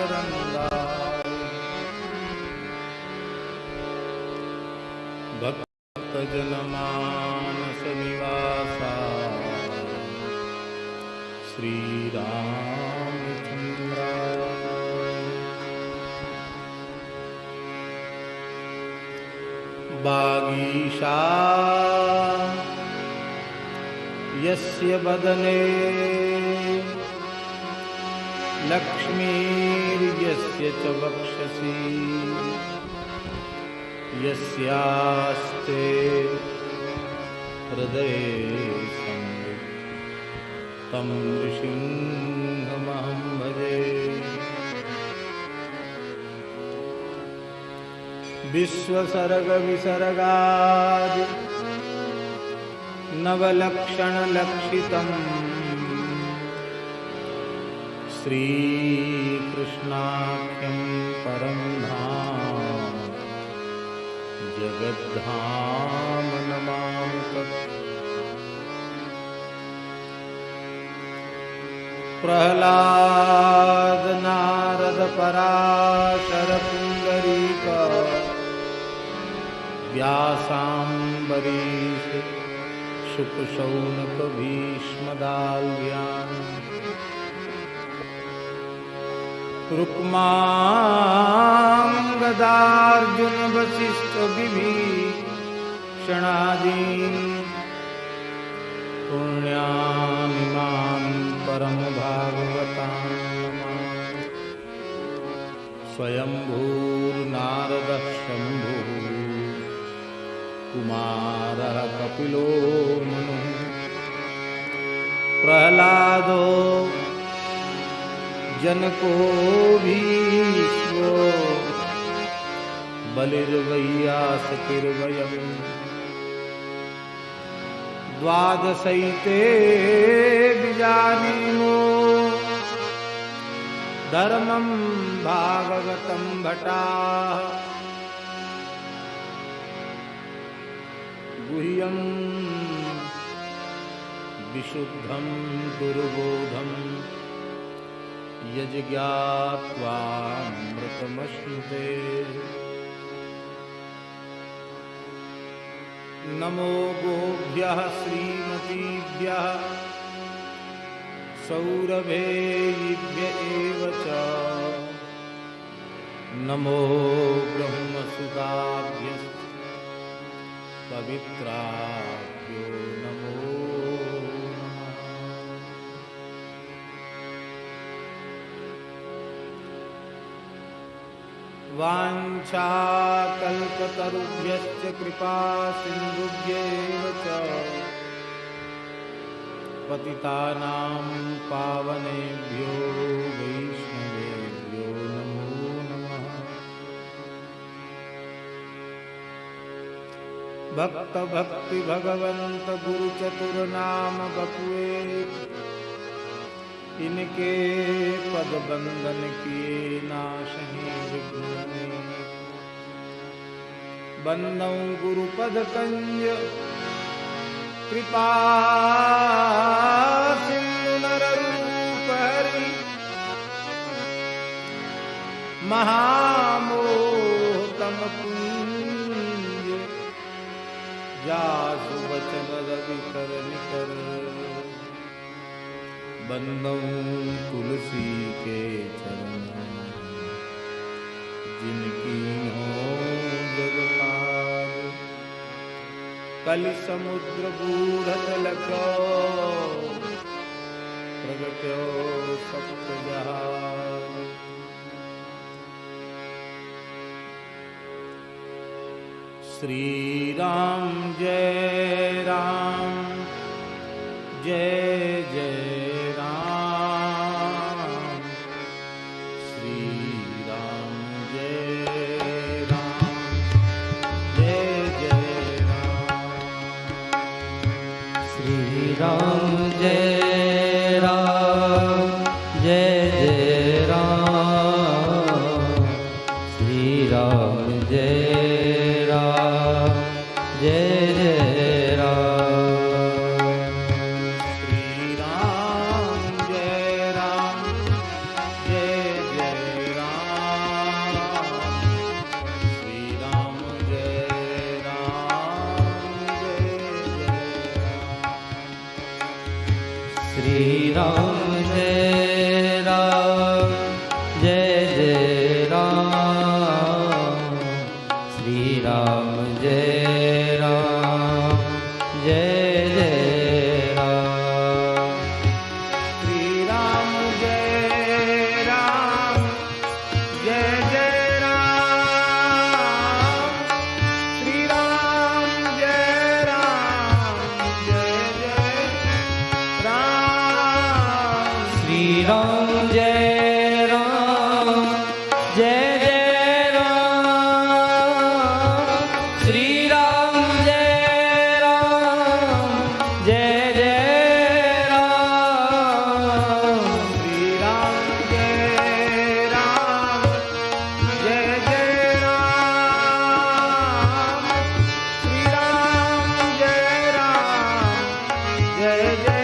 मकरंदाय भक्तजनमानस निवासाय श्री रामचंद्राय बागीशा यस्य वदने लक्ष्मीर्यस्य च वक्षसि यस्यास्ते हृदये संवित् तं नृसिंहमहं भजे। विश्वसर्ग विसर्गादि नवलक्षणलक्षितम् श्रीकृष्णाख्यं परं धाम जगद्धाम नमामि तत्। प्रह्लाद नारद पराशर पुंडरीक व्यासाम्बरीष शुक शौनक भीष्मदाल्व्यान् रुक्मांगदार्जुन वसिष्ठ विभीषणादीन् पुण्यानिमान् परम भागवतान् नमामि। स्वयंभूर्नारदः शम्भुः कुमारः कपिलो मनुः प्रह्लादो जनको भीष्मो बलिर्वैयासकिर्वयम् द्वादशैते विजानीमो धर्मं भागवतं भटाः गुह्यं विशुद्धं दुर्बोधं यज्ञात्वामृतमश्नुते। नमो गोभ्यः श्रीमतीभ्यः सौरभेयिभ्य एव च नमो ब्रह्मसुताभ्यः पवित्राभ्यो नमो नमः। वाञ्छाकल्पतरुभ्यश्च कृपा सिन्धुभ्येव च पतितानां पावनेभ्यो वैष्णवेभ्यो नमो नमः। भक्त भक्ति भगवंत गुरु चतुर नाम बपुए इनके पद बंधन किए नाशहि विघ्न। बंदौ गुरुपद कंज कृपा सिंधु नररूप हरि महामोहतम कुंज जासु वचन रवि कर निकर। बंदौ तुलसी के चरण जिनकी हो जग पार। कलि समुद्र बूढ़त लखो प्रगट्यो सप्त जहान। श्री राम जय राम जय जय राम जय राम जय जय राम। श्री राम जय राम जय जय राम। राम जय राम जय जय राम श्री राम जय राम जय जय राम श्री राम जय राम जय जय राम श्री राम जय राम जय जय राम श्री राम जय राम जय जय राम श्री राम जय राम जय जय राम श्री राम जय राम जय जय राम श्री राम जय राम जय जय राम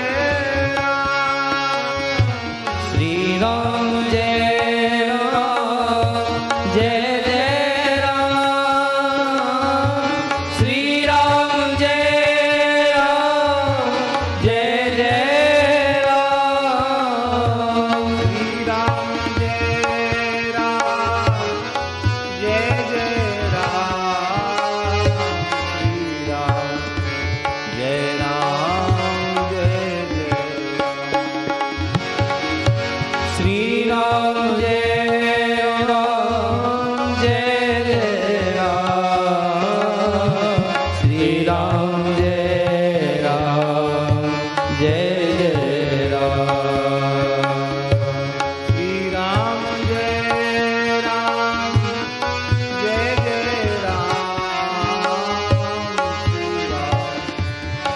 श्री राम जय राम जय जय राम श्री राम जय राम जय जय राम श्री राम जय राम जय जय राम श्री राम जय राम जय जय श्री राम जय राम जय जय राम श्री राम जय राम जय जय राम श्री राम जय राम जय जय राम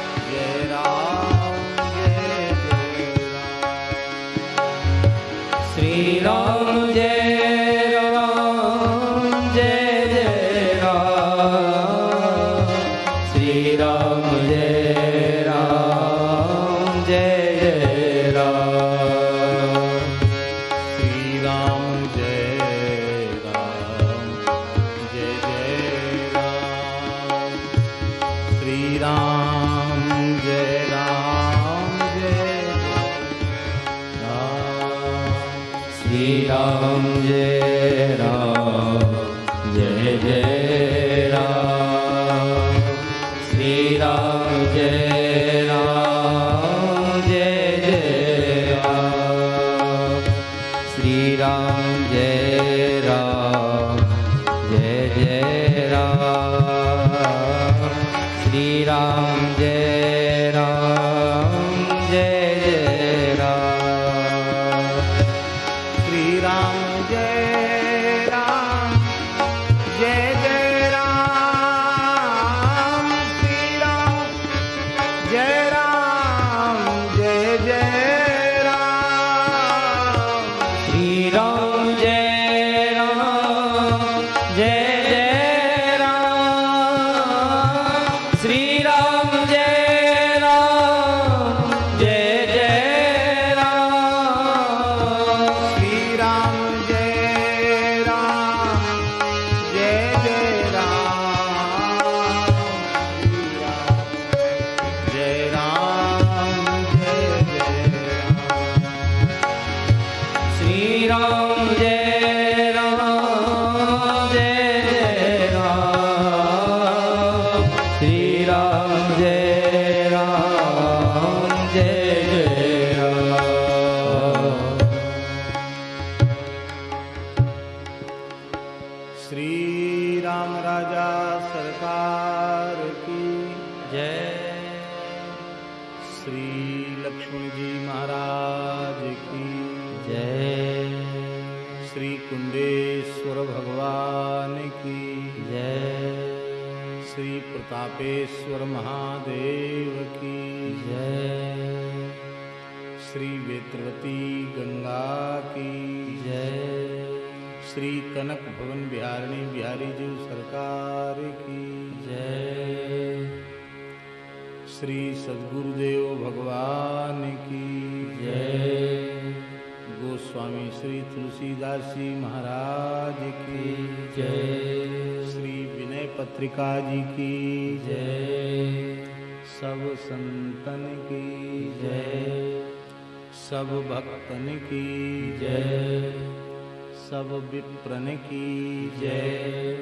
श्री राम जय राम जय जय राम श्री राम जय राम जय जय राम श्री राम जय राम जय जय राम श्री राम जय राम जय जय राम श्री राम जय राम जय राम श्री राम जय राम जय जय राम श्री राम जय राम जय जय राम श्री राम जय राम जय जय राम श्री राम जय राम जय जय राम श्री राम जय राम जय जय राम श्री राम जय राम जय जय राम श्री राम जय राम जय जय राम श्री राम जय राम जय जय राम श्री राम जय राम जय जय राम श्री राम जय राम जय जय राम श्री राम जय राम जय जय राम श्री राम राजा सरकार की जय श्री लक्ष्मण जी महाराज की जय श्री कुंडेश्वर भगवान की जय श्री प्रतापेश्वर महादेव की जय श्री वेत्रवती गंगा की जय श्री कनक भवन बिहारिणी बिहारी जी सरकार की जय श्री सद्गुरुदेव भगवान की जय गोस्वामी श्री तुलसीदास जी महाराज की जय श्री विनय पत्रिका जी की जय सब संतन की जय सब भक्तन की जय। सब विप्रन की जय।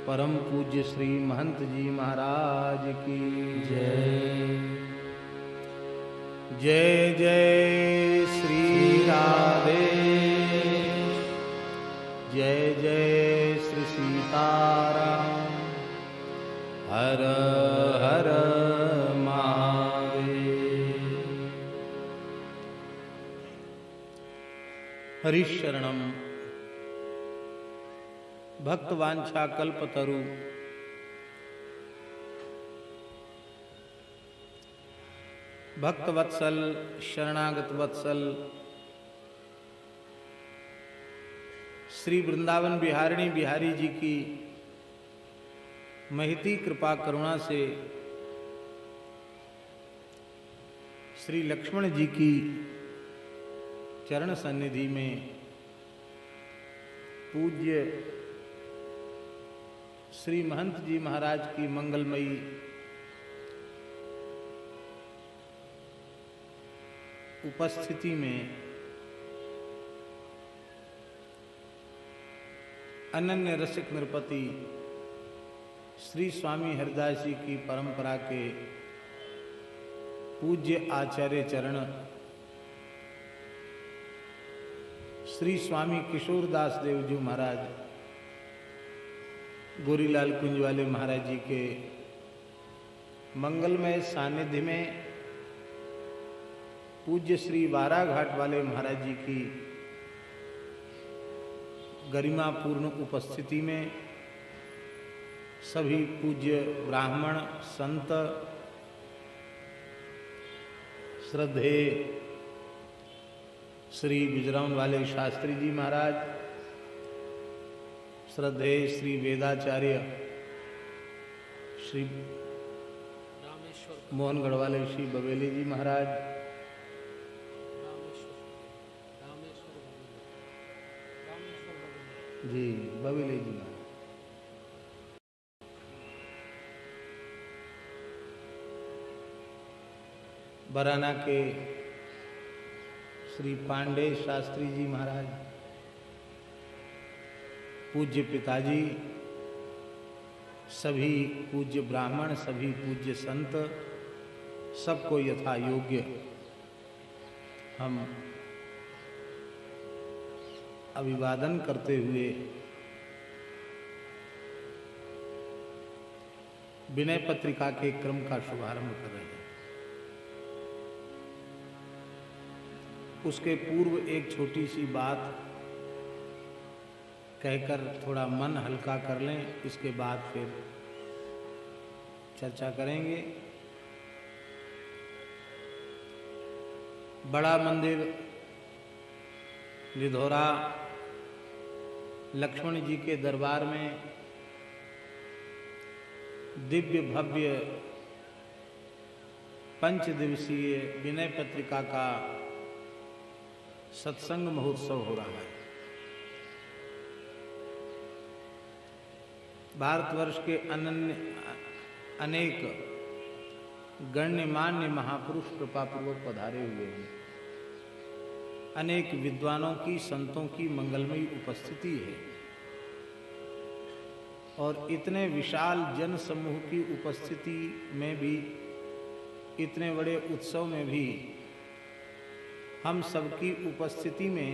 परम पूज्य श्री महंत जी महाराज की जय। जय जय श्री राधे, जय जय श्री सीताराम, हर हर महादेव। हरिशरणम भक्तवांछा कल्पतरु भक्तवत्सल शरणागत वत्सल श्री वृंदावन बिहारिणी बिहारी जी की महती कृपा करुणा से श्री लक्ष्मण जी की चरण सन्निधि में पूज्य श्री महंत जी महाराज की मंगलमयी उपस्थिति में अनन्य रसिक नृपति श्री स्वामी हरिदास जी की परंपरा के पूज्य आचार्य चरण श्री स्वामी किशोरदास देव जी महाराज गोरीलाल कुंज वाले महाराज जी के मंगलमय सानिध्य में पूज्य श्री बाराघाट वाले महाराज जी की गरिमापूर्ण उपस्थिति में सभी पूज्य ब्राह्मण संत श्रद्धे श्री बिजरौन वाले शास्त्री जी महाराज, श्रद्धे श्री वेदाचार्य श्री मोहनगढ़ वाले श्री बवेली जी महाराज, जी बवेली जी महाराज, बराना के श्री पांडे शास्त्री जी महाराज, पूज्य पिताजी, सभी पूज्य ब्राह्मण, सभी पूज्य संत, सबको यथा योग्य हम अभिवादन करते हुए विनय पत्रिका के क्रम का शुभारंभ कर रहे हैं। उसके पूर्व एक छोटी सी बात कहकर थोड़ा मन हल्का कर लें, इसके बाद फिर चर्चा करेंगे। बड़ा मंदिर लिधौरा लक्ष्मण जी के दरबार में दिव्य भव्य 5 दिवसीय विनय पत्रिका का सत्संग महोत्सव हो रहा है। भारतवर्ष के अनेक गण्यमान्य महापुरुष कृपापूर्वक पधारे हुए हैं। अनेक विद्वानों की, संतों की मंगलमयी उपस्थिति है और इतने विशाल जन समूह की उपस्थिति में भी, इतने बड़े उत्सव में भी हम सबकी उपस्थिति में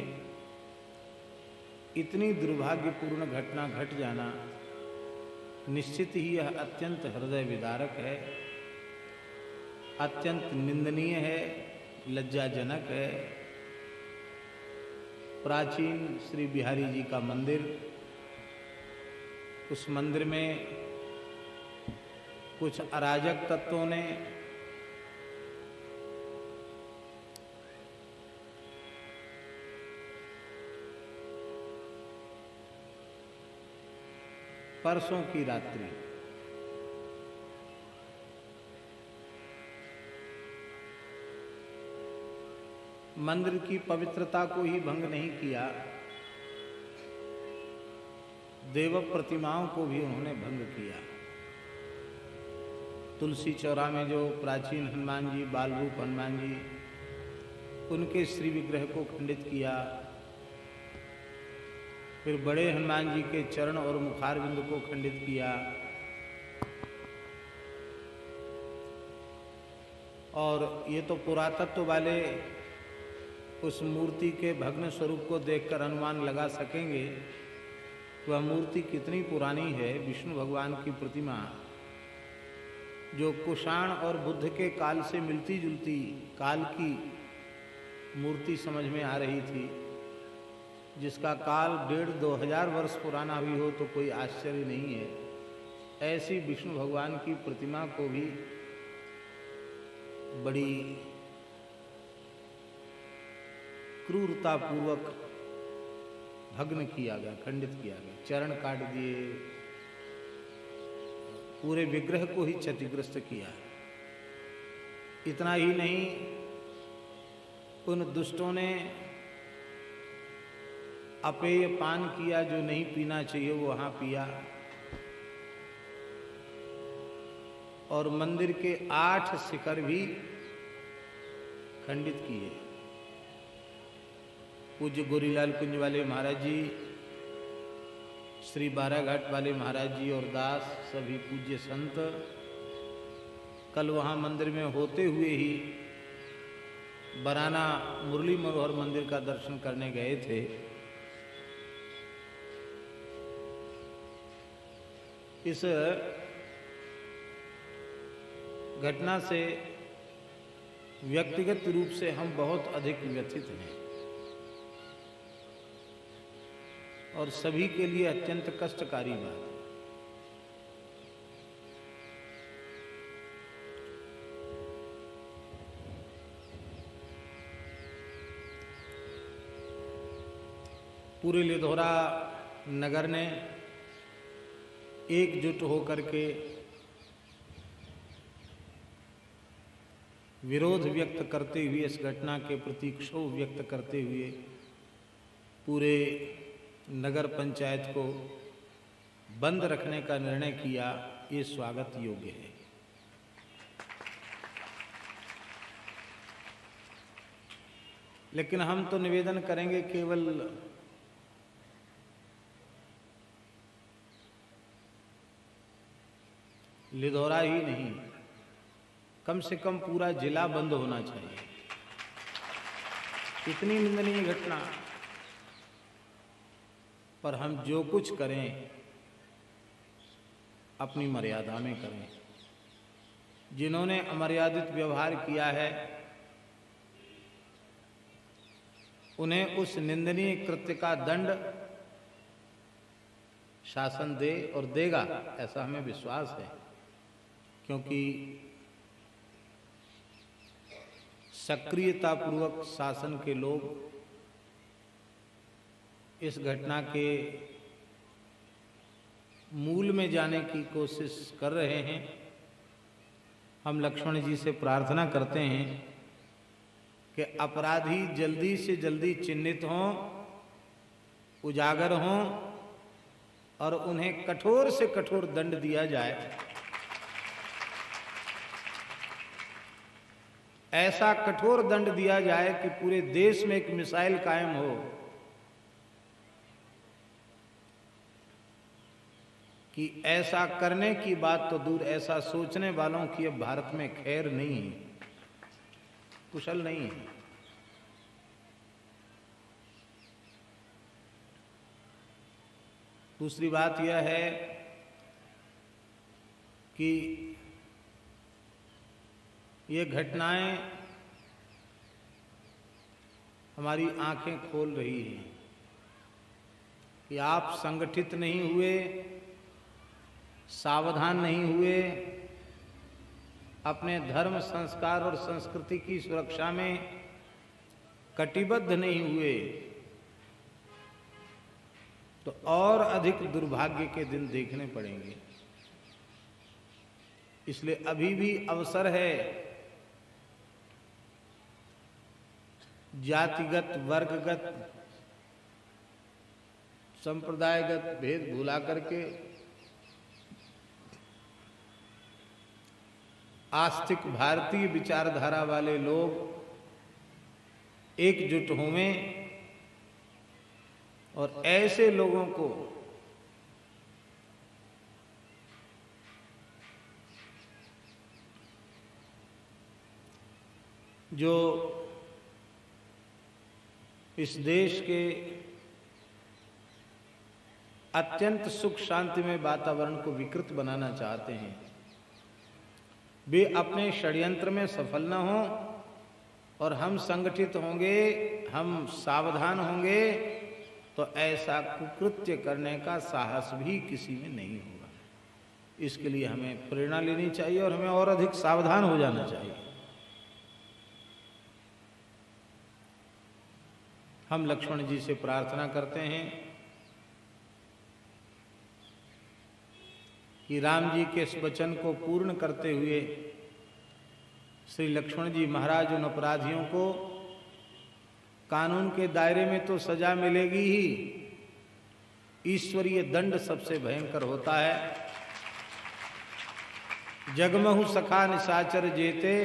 इतनी दुर्भाग्यपूर्ण घटना घट जाना निश्चित ही यह अत्यंत हृदय विदारक है, अत्यंत निंदनीय है, लज्जाजनक है। प्राचीन श्री बिहारी जी का मंदिर, उस मंदिर में कुछ अराजक तत्वों ने परसों की रात्रि मंदिर की पवित्रता को ही भंग नहीं किया, देव प्रतिमाओं को भी उन्होंने भंग किया। तुलसी चौरा में जो प्राचीन हनुमान जी, बाल रूप हनुमान जी उनके श्री विग्रह को खंडित किया। फिर बड़े हनुमान जी के चरण और मुखारविंद को खंडित किया और ये तो पुरातत्व वाले उस मूर्ति के भग्न स्वरूप को देखकर अनुमान लगा सकेंगे कि वह मूर्ति कितनी पुरानी है। विष्णु भगवान की प्रतिमा जो कुषाण और बुद्ध के काल से मिलती जुलती काल की मूर्ति समझ में आ रही थी, जिसका काल 1500-2000 वर्ष पुराना भी हो तो कोई आश्चर्य नहीं है। ऐसी विष्णु भगवान की प्रतिमा को भी बड़ी क्रूरतापूर्वक भग्न किया गया, खंडित किया गया, चरण काट दिए, पूरे विग्रह को ही क्षतिग्रस्त किया। इतना ही नहीं, उन दुष्टों ने अपेय पान किया, जो नहीं पीना चाहिए वो वहां पिया और मंदिर के 8 शिखर भी खंडित किए। पूज्य गोरीलाल कुंज वाले महाराज जी, श्री बाराघाट वाले महाराज जी और दास, सभी पूज्य संत कल वहाँ मंदिर में होते हुए ही बराना मुरली मनोहर मंदिर का दर्शन करने गए थे। इस घटना से व्यक्तिगत रूप से हम बहुत अधिक व्यथित हैं और सभी के लिए अत्यंत कष्टकारी बात है। पूरे लिधौरा नगर ने एकजुट होकर के विरोध व्यक्त करते हुए, इस घटना के प्रति क्षोभ व्यक्त करते हुए पूरे नगर पंचायत को बंद रखने का निर्णय किया। ये स्वागत योग्य है। लेकिन हम तो निवेदन करेंगे केवल लिधौरा ही नहीं, कम से कम पूरा जिला बंद होना चाहिए। इतनी निंदनीय घटना पर हम जो कुछ करें अपनी मर्यादा में करें। जिन्होंने अमर्यादित व्यवहार किया है उन्हें उस निंदनीय कृत्य का दंड शासन दे और देगा, ऐसा हमें विश्वास है। क्योंकि सक्रियतापूर्वक शासन के लोग इस घटना के मूल में जाने की कोशिश कर रहे हैं। हम लक्ष्मण जी से प्रार्थना करते हैं कि अपराधी जल्दी से जल्दी चिन्हित हों, उजागर हों और उन्हें कठोर से कठोर दंड दिया जाए। ऐसा कठोर दंड दिया जाए कि पूरे देश में एक मिसाइल कायम हो कि ऐसा करने की बात तो दूर, ऐसा सोचने वालों की अब भारत में खैर नहीं है, कुशल नहीं है। दूसरी बात यह है कि ये घटनाएं हमारी आंखें खोल रही हैं कि आप संगठित नहीं हुए, सावधान नहीं हुए, अपने धर्म, संस्कार और संस्कृति की सुरक्षा में कटिबद्ध नहीं हुए तो और अधिक दुर्भाग्य के दिन देखने पड़ेंगे। इसलिए अभी भी अवसर है जातिगत, वर्गगत, संप्रदायगत भेद भुला करके आस्तिक भारतीय विचारधारा वाले लोग एकजुट होवें और ऐसे लोगों को जो इस देश के अत्यंत सुख शांतिमय वातावरण को विकृत बनाना चाहते हैं, वे अपने षड्यंत्र में सफल न हों और हम संगठित होंगे, हम सावधान होंगे तो ऐसा कुकृत्य करने का साहस भी किसी में नहीं होगा। इसके लिए हमें प्रेरणा लेनी चाहिए और हमें और अधिक सावधान हो जाना चाहिए। हम लक्ष्मण जी से प्रार्थना करते हैं कि राम जी के इस वचन को पूर्ण करते हुए श्री लक्ष्मण जी महाराज उन अपराधियों को कानून के दायरे में तो सजा मिलेगी ही, ईश्वरीय दंड सबसे भयंकर होता है। जगमहु सखा निशाचर जेते,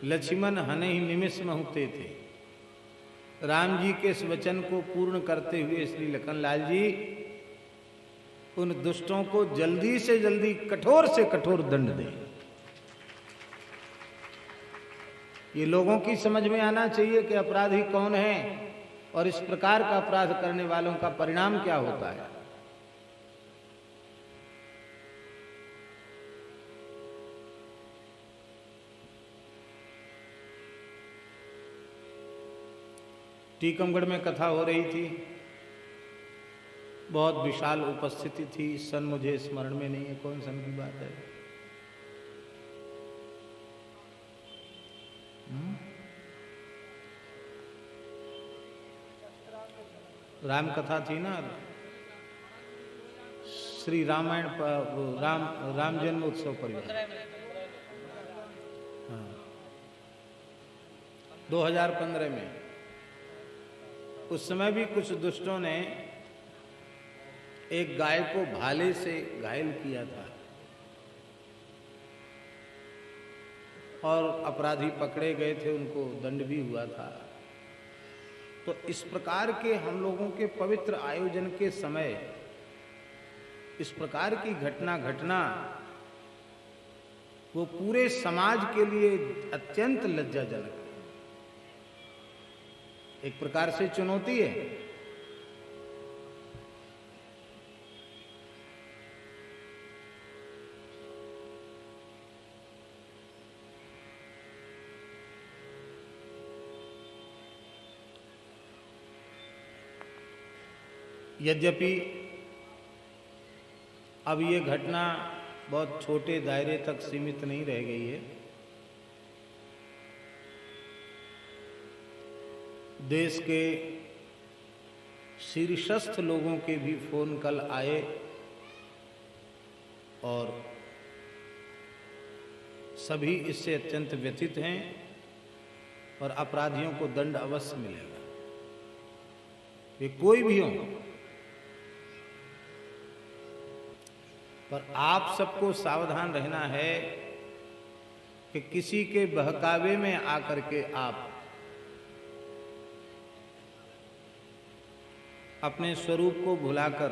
लक्ष्मण हनहि निमिष महुते थे। राम जी के इस वचन को पूर्ण करते हुए श्री लखनलाल जी उन दुष्टों को जल्दी से जल्दी कठोर से कठोर दंड दें। ये लोगों की समझ में आना चाहिए कि अपराधी कौन है और इस प्रकार का अपराध करने वालों का परिणाम क्या होता है। टीकमगढ़ में कथा हो रही थी, बहुत विशाल उपस्थिति थी। सन मुझे स्मरण में नहीं है, कौन सन की बात है। राम कथा थी ना, श्री रामायण राम जन्म उत्सव पर। हाँ, 2015 में। उस समय भी कुछ दुष्टों ने एक गाय को भाले से घायल किया था और अपराधी पकड़े गए थे, उनको दंड भी हुआ था। तो इस प्रकार के हम लोगों के पवित्र आयोजन के समय इस प्रकार की घटना घटना वो पूरे समाज के लिए अत्यंत लज्जाजनक है, एक प्रकार से चुनौती है। यद्यपि अब ये घटना बहुत छोटे दायरे तक सीमित नहीं रह गई है। देश के शीर्षस्थ लोगों के भी फोन कल आए और सभी इससे अत्यंत व्यथित हैं और अपराधियों को दंड अवश्य मिलेगा, ये कोई भी हो। पर आप सबको सावधान रहना है कि किसी के बहकावे में आकर के आप अपने स्वरूप को भुलाकर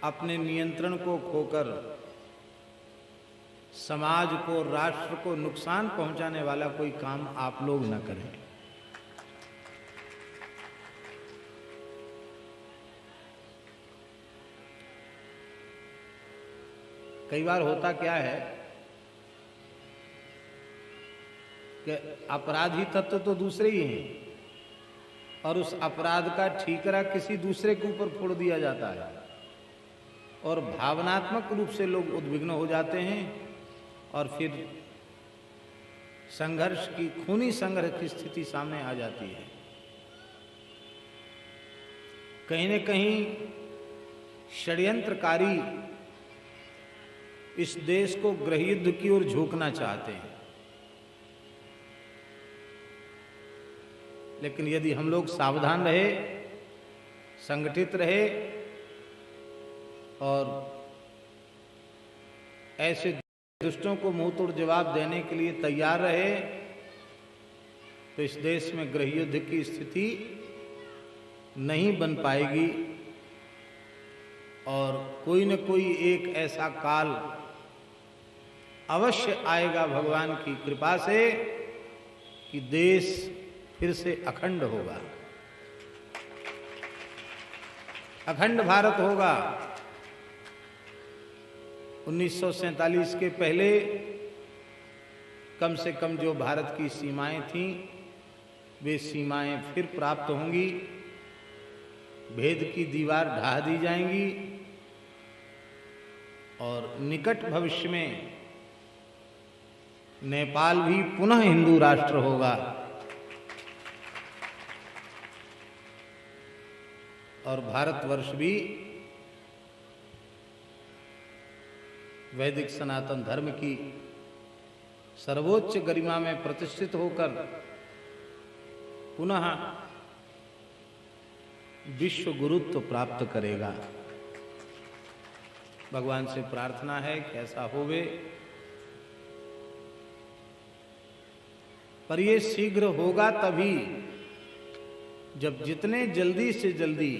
अपने नियंत्रण को खोकर समाज को, राष्ट्र को नुकसान पहुंचाने वाला कोई काम आप लोग न करें। कई बार होता क्या है कि अपराधी तत्व तो दूसरे ही हैं और उस अपराध का ठीकरा किसी दूसरे के ऊपर फोड़ दिया जाता है और भावनात्मक रूप से लोग उद्विग्न हो जाते हैं और फिर संघर्ष की, खूनी संघर्ष की स्थिति सामने आ जाती है। कहीं न कहीं षड्यंत्रकारी इस देश को गृहयुद्ध की ओर झोंकना चाहते हैं, लेकिन यदि हम लोग सावधान रहे, संगठित रहे और ऐसे दुष्टों को मुंह तोड़ जवाब देने के लिए तैयार रहे तो इस देश में गृह युद्ध की स्थिति नहीं बन पाएगी और कोई न कोई एक ऐसा काल अवश्य आएगा भगवान की कृपा से कि देश फिर से अखंड होगा, अखंड भारत होगा। 1947 के पहले कम से कम जो भारत की सीमाएं थीं वे सीमाएं फिर प्राप्त होंगी, भेद की दीवार ढा दी जाएंगी और निकट भविष्य में नेपाल भी पुनः हिंदू राष्ट्र होगा और भारतवर्ष भी वैदिक सनातन धर्म की सर्वोच्च गरिमा में प्रतिष्ठित होकर पुनः विश्व गुरुत्व प्राप्त करेगा। भगवान से प्रार्थना है कि ऐसा होवे, पर ये शीघ्र होगा तभी जब जितने जल्दी से जल्दी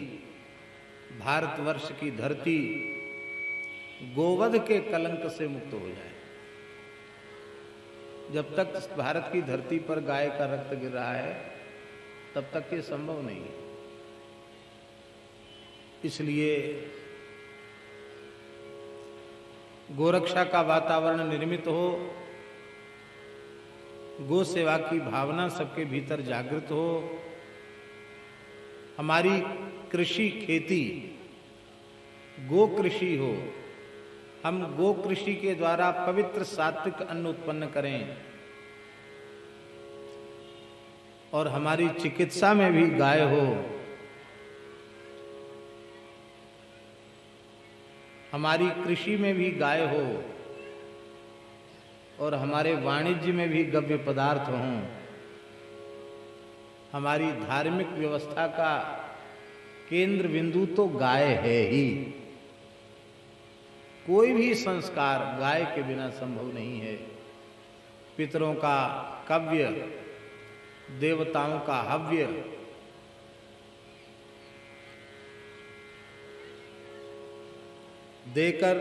भारतवर्ष की धरती गोवध के कलंक से मुक्त हो जाए। जब तक भारत की धरती पर गाय का रक्त गिर रहा है तब तक ये संभव नहीं है। इसलिए गोरक्षा का वातावरण निर्मित हो, गो सेवा की भावना सबके भीतर जागृत हो, हमारी कृषि खेती गो कृषि हो, हम गो कृषि के द्वारा पवित्र सात्विक अन्न उत्पन्न करें और हमारी चिकित्सा में भी गाय हो, हमारी कृषि में भी गाय हो और हमारे वाणिज्य में भी गव्य पदार्थ हों, हमारी धार्मिक व्यवस्था का केंद्र बिंदु तो गाय है ही। कोई भी संस्कार गाय के बिना संभव नहीं है। पितरों का कव्य, देवताओं का हव्य, देकर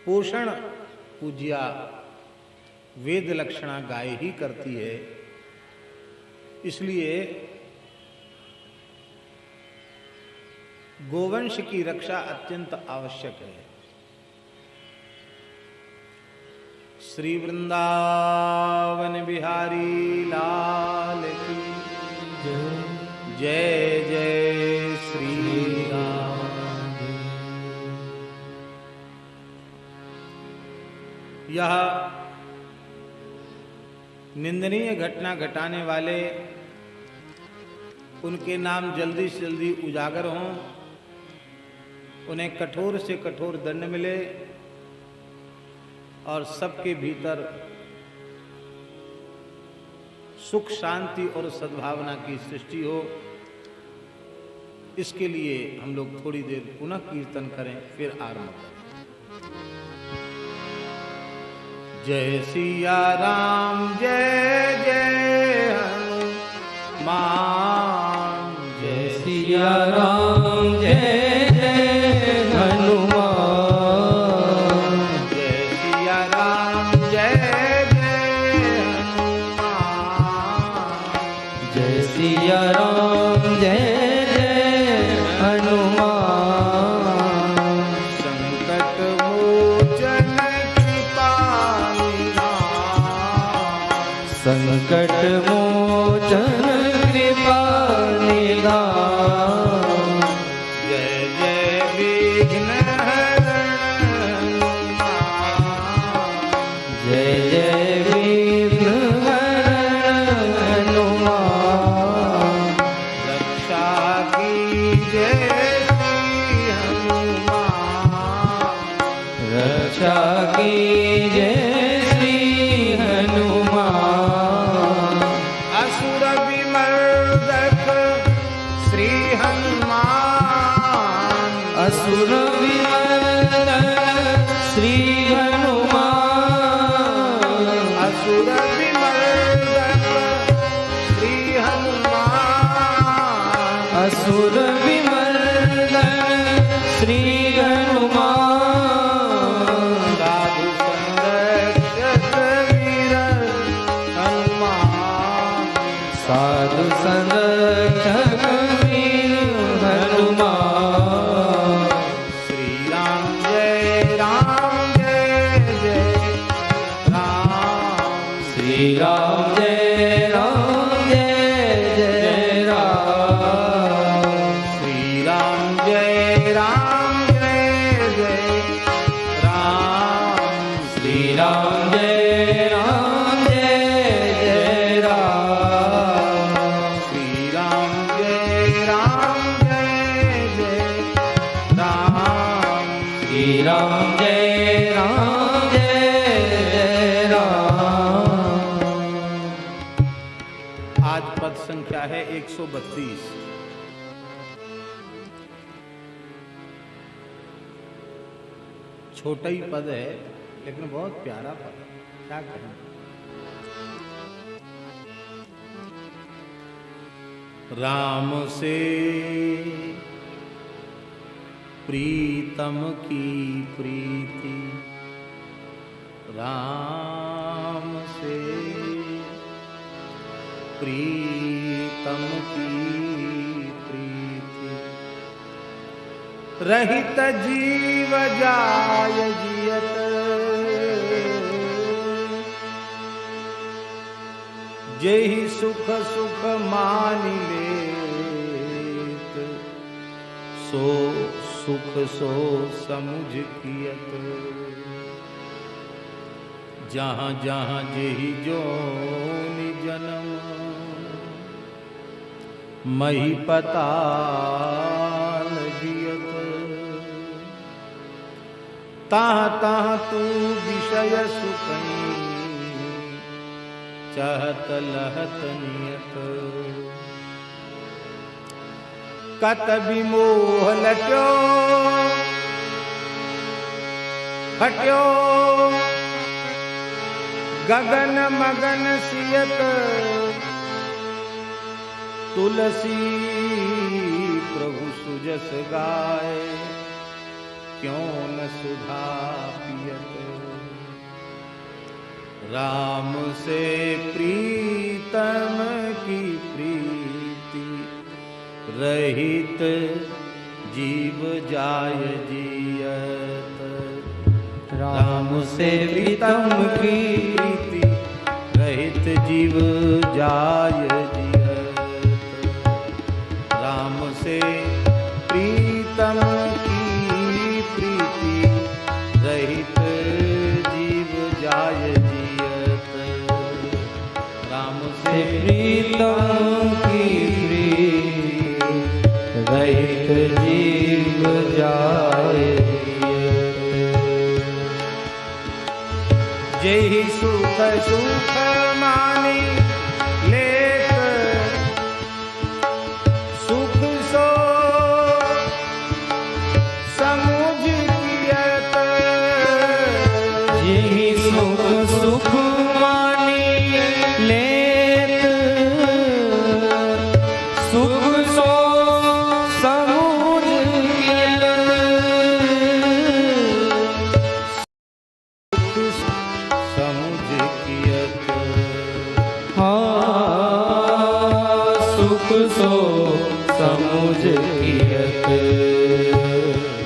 पोषण पूज्या वेद लक्षणा गाय ही करती है। इसलिए गोवंश की रक्षा अत्यंत आवश्यक है। श्री वृंदावन बिहारी लाल की जय जय श्री राम। यह निंदनीय घटना घटाने वाले, उनके नाम जल्दी से जल्दी उजागर हों, उन्हें कठोर से कठोर दंड मिले और सबके भीतर सुख शांति और सद्भावना की सृष्टि हो। इसके लिए हम लोग थोड़ी देर पुनः कीर्तन करें, फिर आरंभ करें। जय सिया राम जय जय हनुमान, जय सिया राम जय जय हनुमान, जय सिया राम जय जय हनुमान, जय सिया राम जय जय हनुमान। संकट मोचन संकट मोचन कृपा निधान, जय जय विघ्न हरण, जय जय विघ्न हरण हनुमान। रक्षा की जय श्री हनुमान, रक्षा की जय असुर विमर्दन श्री साधु संरक्षक वीर हनुमान। श्री राम जय राम जय जय राम। श्री राम जय राम जय जय राम। श्री राम जय राम जय जय राम। श्री राम जय राम जय जय राम। श्री राम जय राम जय जय राम। श्री राम जय राम जय राम। आज पद संख्या है 132। छोटा ही पद है लेकिन बहुत प्यारा पद है, क्या कहें। राम से प्रीतम की प्रीति, राम से प्रीतम की प्रीति, रहित जीव जाय जियत, जेहि सुख सुख मानि लेत, सो सुख सो समुझ कियत, जहाँ जहाँ जेहि जोनि जन्म, मही पताल जियत, ताह ताह तू विषय सुखई, चाहत लहत नियत, कत विमोह लट्यो हट्यो, गगन मगन सियत, तुलसी प्रभु सुजस गाय, क्यों न सुधा पियत, राम से प्रीतम की प्रीति, रहित जीव जाय जियत, राम से प्रीतम की प्रीति, रहित जीव जाय जियत, राम से प्रीतम की प्रीति, रहित जीव जाय जियत, राम से प्रीतम की प्रीति, रहित जीव जाय जियत, जेहि सुख सुख मानि लेत, सुख सो समुझ कियत, जेहि सुख सुख मानि लेत, सुख सो समुझ कियत, समुझ कियत, हाँ सुख सो समुझ कियत,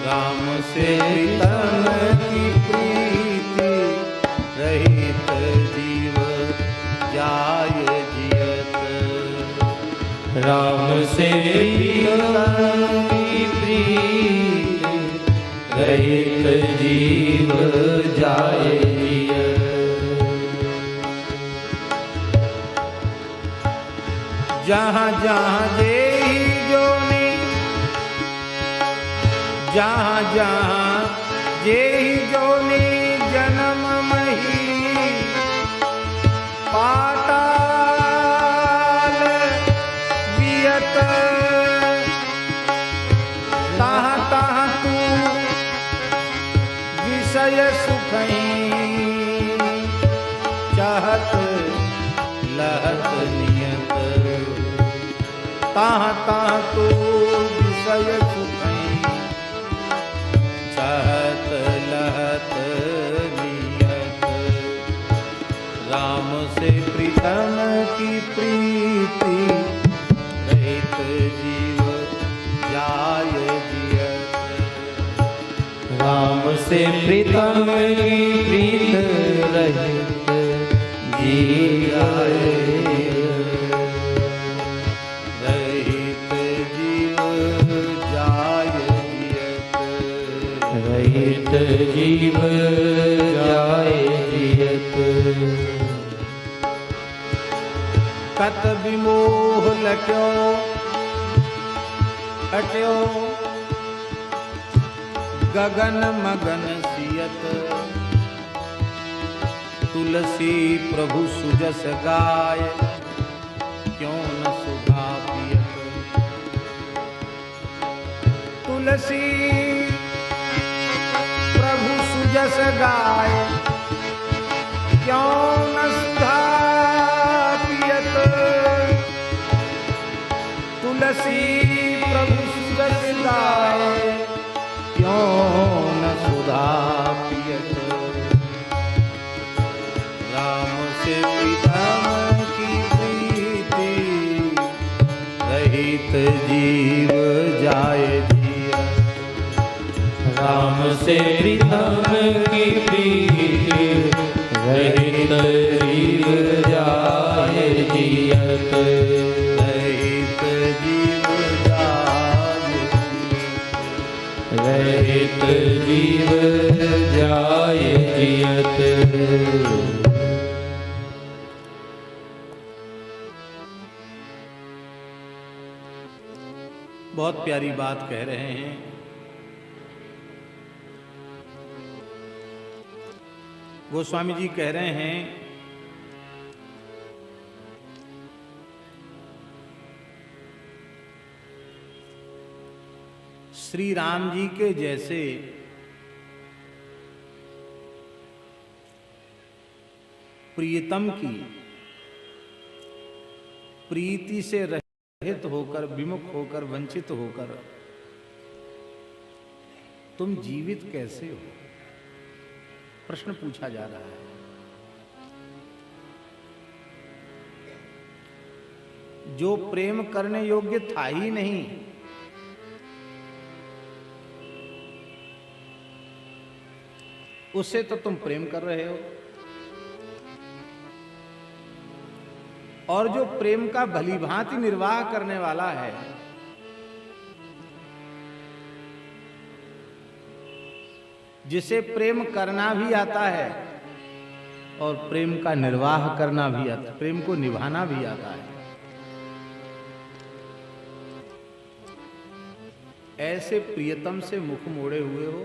राम से प्रीतम की प्रीति, रहित जीव जाय जियत, राम से प्रीतम की प्रीति, रहित जीव जाय जियत, जहाँ जहाँ जेहि जोनि, जहाँ जहाँ जेहि जोनि जन्म मही, पाताल वियत, तहाँ तहाँ तू विषय सुखई, चाहत लहत नियत, ताह ताह तू विषय सुखई, चाहत लहत नियत, राम से प्रीतम की प्रीति, से प्रीतम की प्रीत रहित जी आए। रहित जीव जाय जियत, रहित जीव जाए जियत। कत विमोह लट्यो हट्यो, गगन मगन सियत। तुलसी प्रभु सुजस गाय, क्यों न सुधा पियत। तुलसी प्रभु सुजस गाय, क्यों न सुधा पियत। तुलसी प्रभु सुजस गाय, क्यों न सुधा पियत। राम से प्रीतम की प्रीति रहित जीव जाए जियत। राम से प्रीतम की प्रीति रहित जीव जाए जियत। रहित जीव जाए जियत। रहित जीव जाए जियत। बहुत प्यारी बात कह रहे हैं। गोस्वामी जी कह रहे हैं श्री राम जी के जैसे प्रियतम की प्रीति से रहित होकर, विमुख होकर, वंचित होकर तुम जीवित कैसे हो? प्रश्न पूछा जा रहा है। जो प्रेम करने योग्य था ही नहीं, उससे तो तुम प्रेम कर रहे हो। और जो प्रेम का भलीभांति निर्वाह करने वाला है, जिसे प्रेम करना भी आता है और प्रेम का निर्वाह करना भी आता है, प्रेम को निभाना भी आता है, ऐसे प्रियतम से मुख मोड़े हुए हो,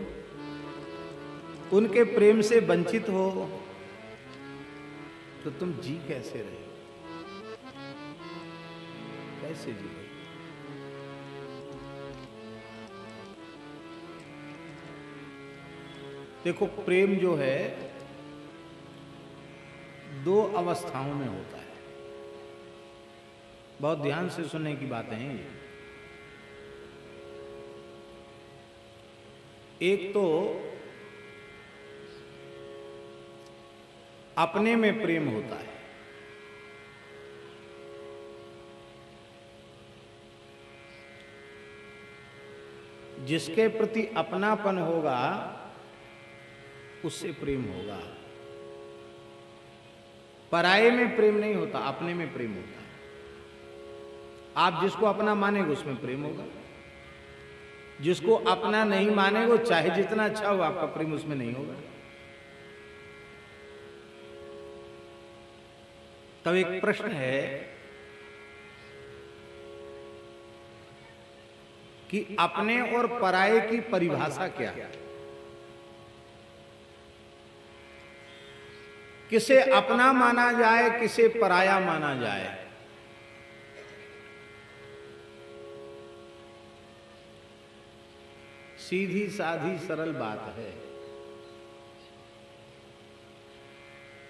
उनके प्रेम से वंचित हो, तो तुम जी कैसे रहे? कैसे जी? देखो, प्रेम जो है दो अवस्थाओं में होता है। बहुत ध्यान से सुनने की बातें हैं ये। एक तो अपने में प्रेम होता है, जिसके प्रति अपनापन होगा उससे प्रेम होगा। पराये में प्रेम नहीं होता, अपने में प्रेम होता है। आप जिसको अपना मानेंगे उसमें प्रेम होगा, जिसको अपना नहीं मानेंगे चाहे जितना अच्छा हो, आपका प्रेम उसमें नहीं होगा। तब एक प्रश्न है कि अपने और पराये की परिभाषा क्या है? किसे अपना माना जाए, किसे पराया माना जाए? सीधी साधी सरल बात है।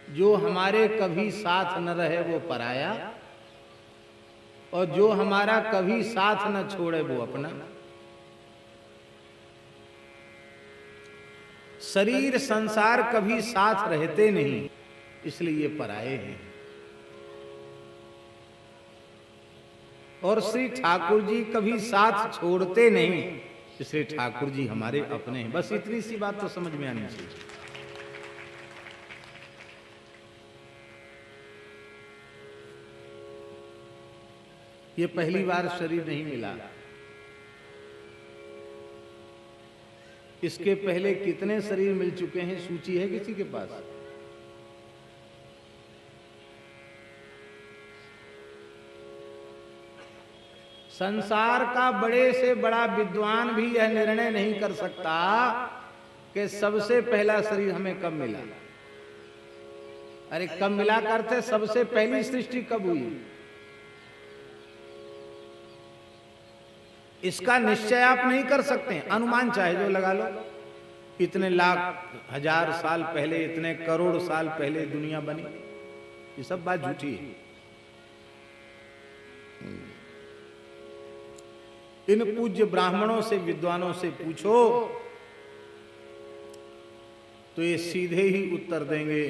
जो हमारे कभी साथ न रहे वो पराया, और जो हमारा कभी साथ न छोड़े वो अपना। शरीर संसार कभी साथ रहते नहीं, इसलिए ये पराये हैं। और श्री ठाकुर जी कभी साथ छोड़ते नहीं, इसलिए ठाकुर जी हमारे अपने हैं। बस इतनी सी बात तो समझ में आनी चाहिए। ये पहली बार शरीर नहीं मिला, इसके पहले कितने शरीर मिल चुके हैं, सूची है किसी के पास? संसार का बड़े से बड़ा विद्वान भी यह निर्णय नहीं कर सकता कि सबसे पहला शरीर हमें कब मिला। अरे कब मिला करते, सबसे पहली सृष्टि कब हुई, इसका निश्चय आप नहीं कर सकते। अनुमान चाहे जो लगा लो, इतने लाख हजार साल पहले, इतने करोड़ साल पहले दुनिया बनी, ये सब बात झूठी है। इन पूज्य ब्राह्मणों से, विद्वानों से पूछो तो ये सीधे ही उत्तर देंगे।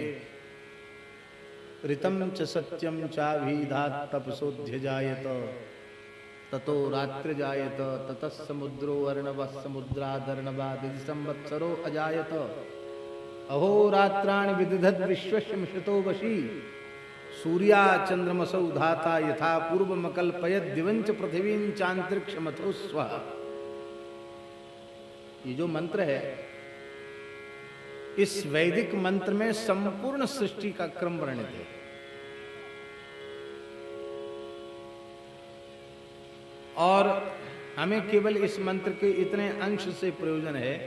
ऋतम च सत्यम चाभिधात तपसोध्य जायत ततो रात्रि जायत ततः समुद्रो अर्णवः समुद्रादर्णवादि संवत्सरो अजायत अहोरात्राणि विदधत् विश्वस्य मिश्रितो वशी सूर्या चंद्रमसौ धाता यथा पूर्व मकल्पयत दिवंच पृथ्वीं चांतरिक्षमथो स्वः। ये जो मंत्र है, इस वैदिक मंत्र में संपूर्ण सृष्टि का क्रम वर्णित है। और हमें केवल इस मंत्र के इतने अंश से प्रयोजन है,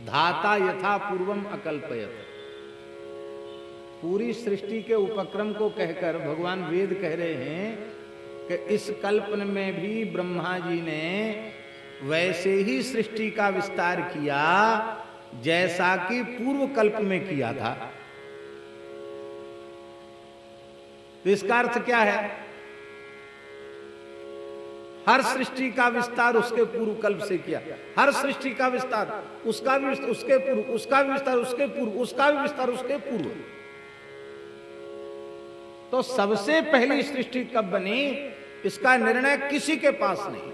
धाता यथा पूर्वम अकल्पयत। पूरी सृष्टि के उपक्रम को कहकर भगवान वेद कह रहे हैं कि इस कल्पन में भी ब्रह्मा जी ने वैसे ही सृष्टि का विस्तार किया जैसा कि पूर्व कल्प में किया था। तो इसका अर्थ क्या है? हर सृष्टि का विस्तार उसके पूर्व कल्प से किया, हर सृष्टि का विस्तार उसका भी उसके पूर्व, उसका भी विस्तार उसके पूर्व, उसका भी विस्तार उसके पूर्व। तो सबसे पहली सृष्टि कब बनी, इसका निर्णय किसी के पास नहीं।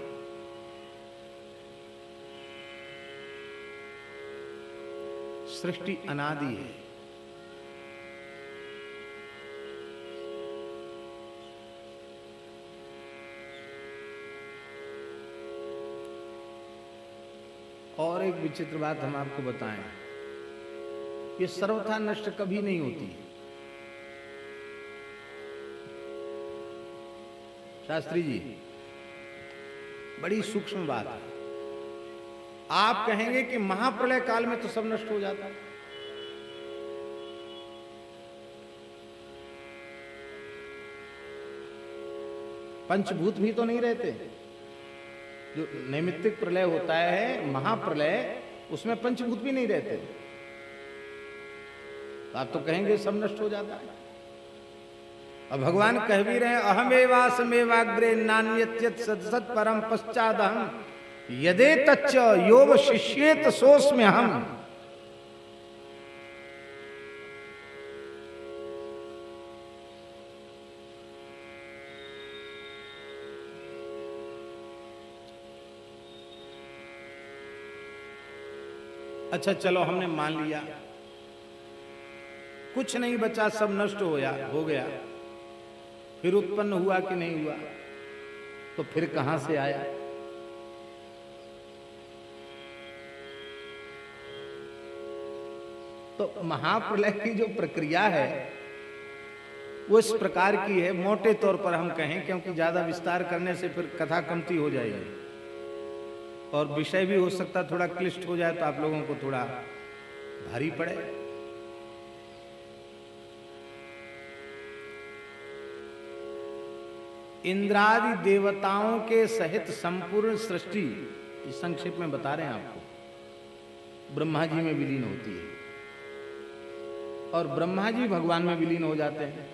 सृष्टि अनादि है। और एक विचित्र बात हम आपको बताएं, ये सर्वथा नष्ट कभी नहीं होती। शास्त्री जी, बड़ी सूक्ष्म बात है। आप कहेंगे कि महाप्रलय काल में तो सब नष्ट हो जाता है। पंचभूत भी तो नहीं रहते। जो नैमित्तिक प्रलय होता है, महाप्रलय, उसमें पंचभूत भी नहीं रहते। तो आप तो कहेंगे सब नष्ट हो जाता है। और भगवान कह भी रहे हैं, अहमेवासमेवाग्रे नान्यत्यत सत्सत परम पश्चादहम यदे तच्च योव शिष्येत सोस्म्य हम। अच्छा चलो, हमने मान लिया कुछ नहीं बचा, सब नष्ट हो गया। फिर उत्पन्न हुआ कि नहीं हुआ? तो फिर कहां से आया? तो महाप्रलय की जो प्रक्रिया है वो इस प्रकार की है, मोटे तौर पर हम कहें, क्योंकि ज्यादा विस्तार करने से फिर कथा कमती हो जाएगी और विषय भी हो सकता थोड़ा क्लिष्ट हो जाए, तो आप लोगों को थोड़ा भारी पड़े। इंद्रादि देवताओं के सहित संपूर्ण सृष्टि, इस संक्षेप में बता रहे हैं आपको, ब्रह्मा जी में विलीन होती है और ब्रह्मा जी भगवान में विलीन हो जाते हैं।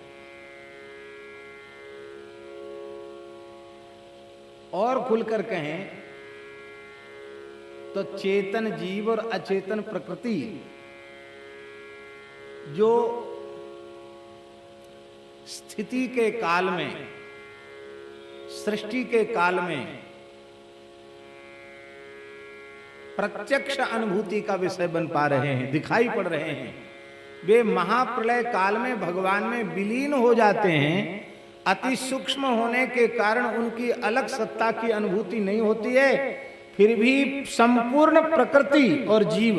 और खुलकर कहें तो चेतन जीव और अचेतन प्रकृति जो स्थिति के काल में, सृष्टि के काल में प्रत्यक्ष अनुभूति का विषय बन पा रहे हैं, दिखाई पड़ रहे हैं। वे महाप्रलय काल में भगवान में विलीन हो जाते हैं। अति सूक्ष्म होने के कारण उनकी अलग सत्ता की अनुभूति नहीं होती है, फिर भी संपूर्ण प्रकृति और जीव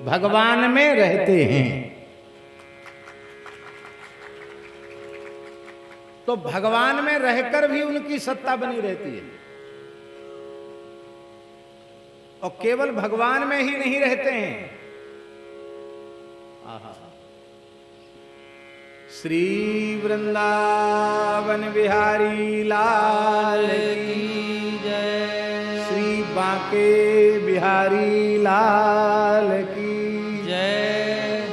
भगवान में रहते हैं। तो भगवान में रहकर भी उनकी सत्ता बनी रहती है, और केवल भगवान में ही नहीं रहते हैं। आहा। श्री वृंदावन बिहारी लाल की जय, श्री बांके बिहारी लाल की जय,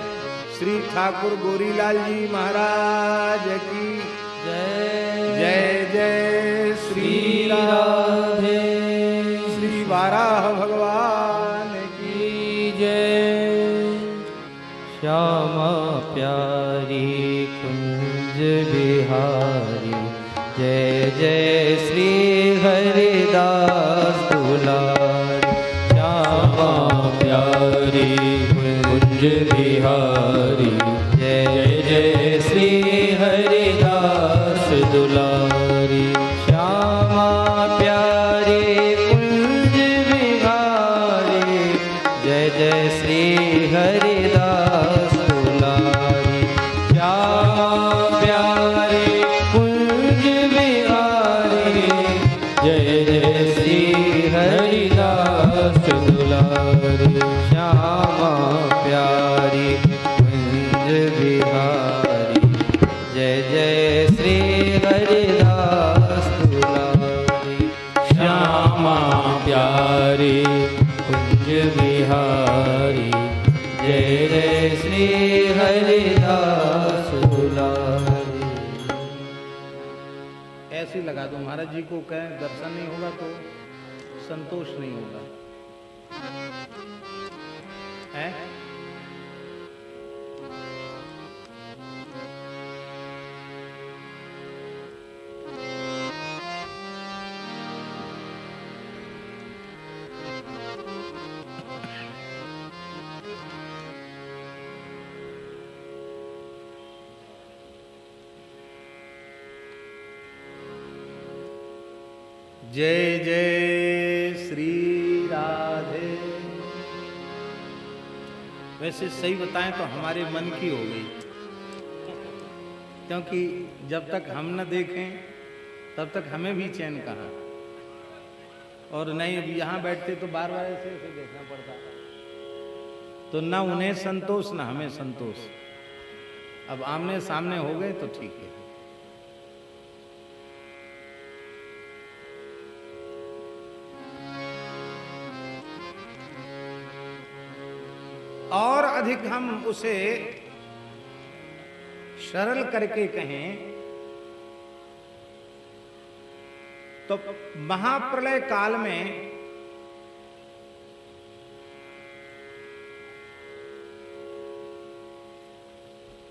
श्री ठाकुर गोरीलाल जी महाराज की जय। जय जय श्री राधे, श्री वाराह भगवान की जय। श्यामा प्यारी कुंज बिहारी, जय जय श्री हरिदास दुलारी। श्यामा प्यारी कुंज बिहारी, जय जय श्री हरिदास दुलारी। श्यामा प्यारे कुंज बिहारी, जय जय श्री हरिदास दुलारी। श्यामा प्यारे कुंज बिहारी, जय जय श्री हरिदास दुलारी। श्यामा प्यारी कुंज बिहारी, जय जय श्री हरिदास दुलारी। श्यामा प्यारी कुंज बिहारी, जय जय श्री हरिदास दुलारी। ऐसे लगा दो, महाराज जी को कहें दर्शन नहीं होगा तो संतोष नहीं होगा, है? जय जय श्री राधे। वैसे सही बताएं तो हमारे मन की हो गई, क्योंकि जब तक हम न देखें तब तक हमें भी चैन कहाँ। और नहीं, अब यहाँ बैठते तो बार बार ऐसे ऐसे देखना पड़ता, तो न उन्हें संतोष न हमें संतोष। अब आमने सामने हो गए तो ठीक है। और अधिक हम उसे सरल करके कहें तो महाप्रलय काल में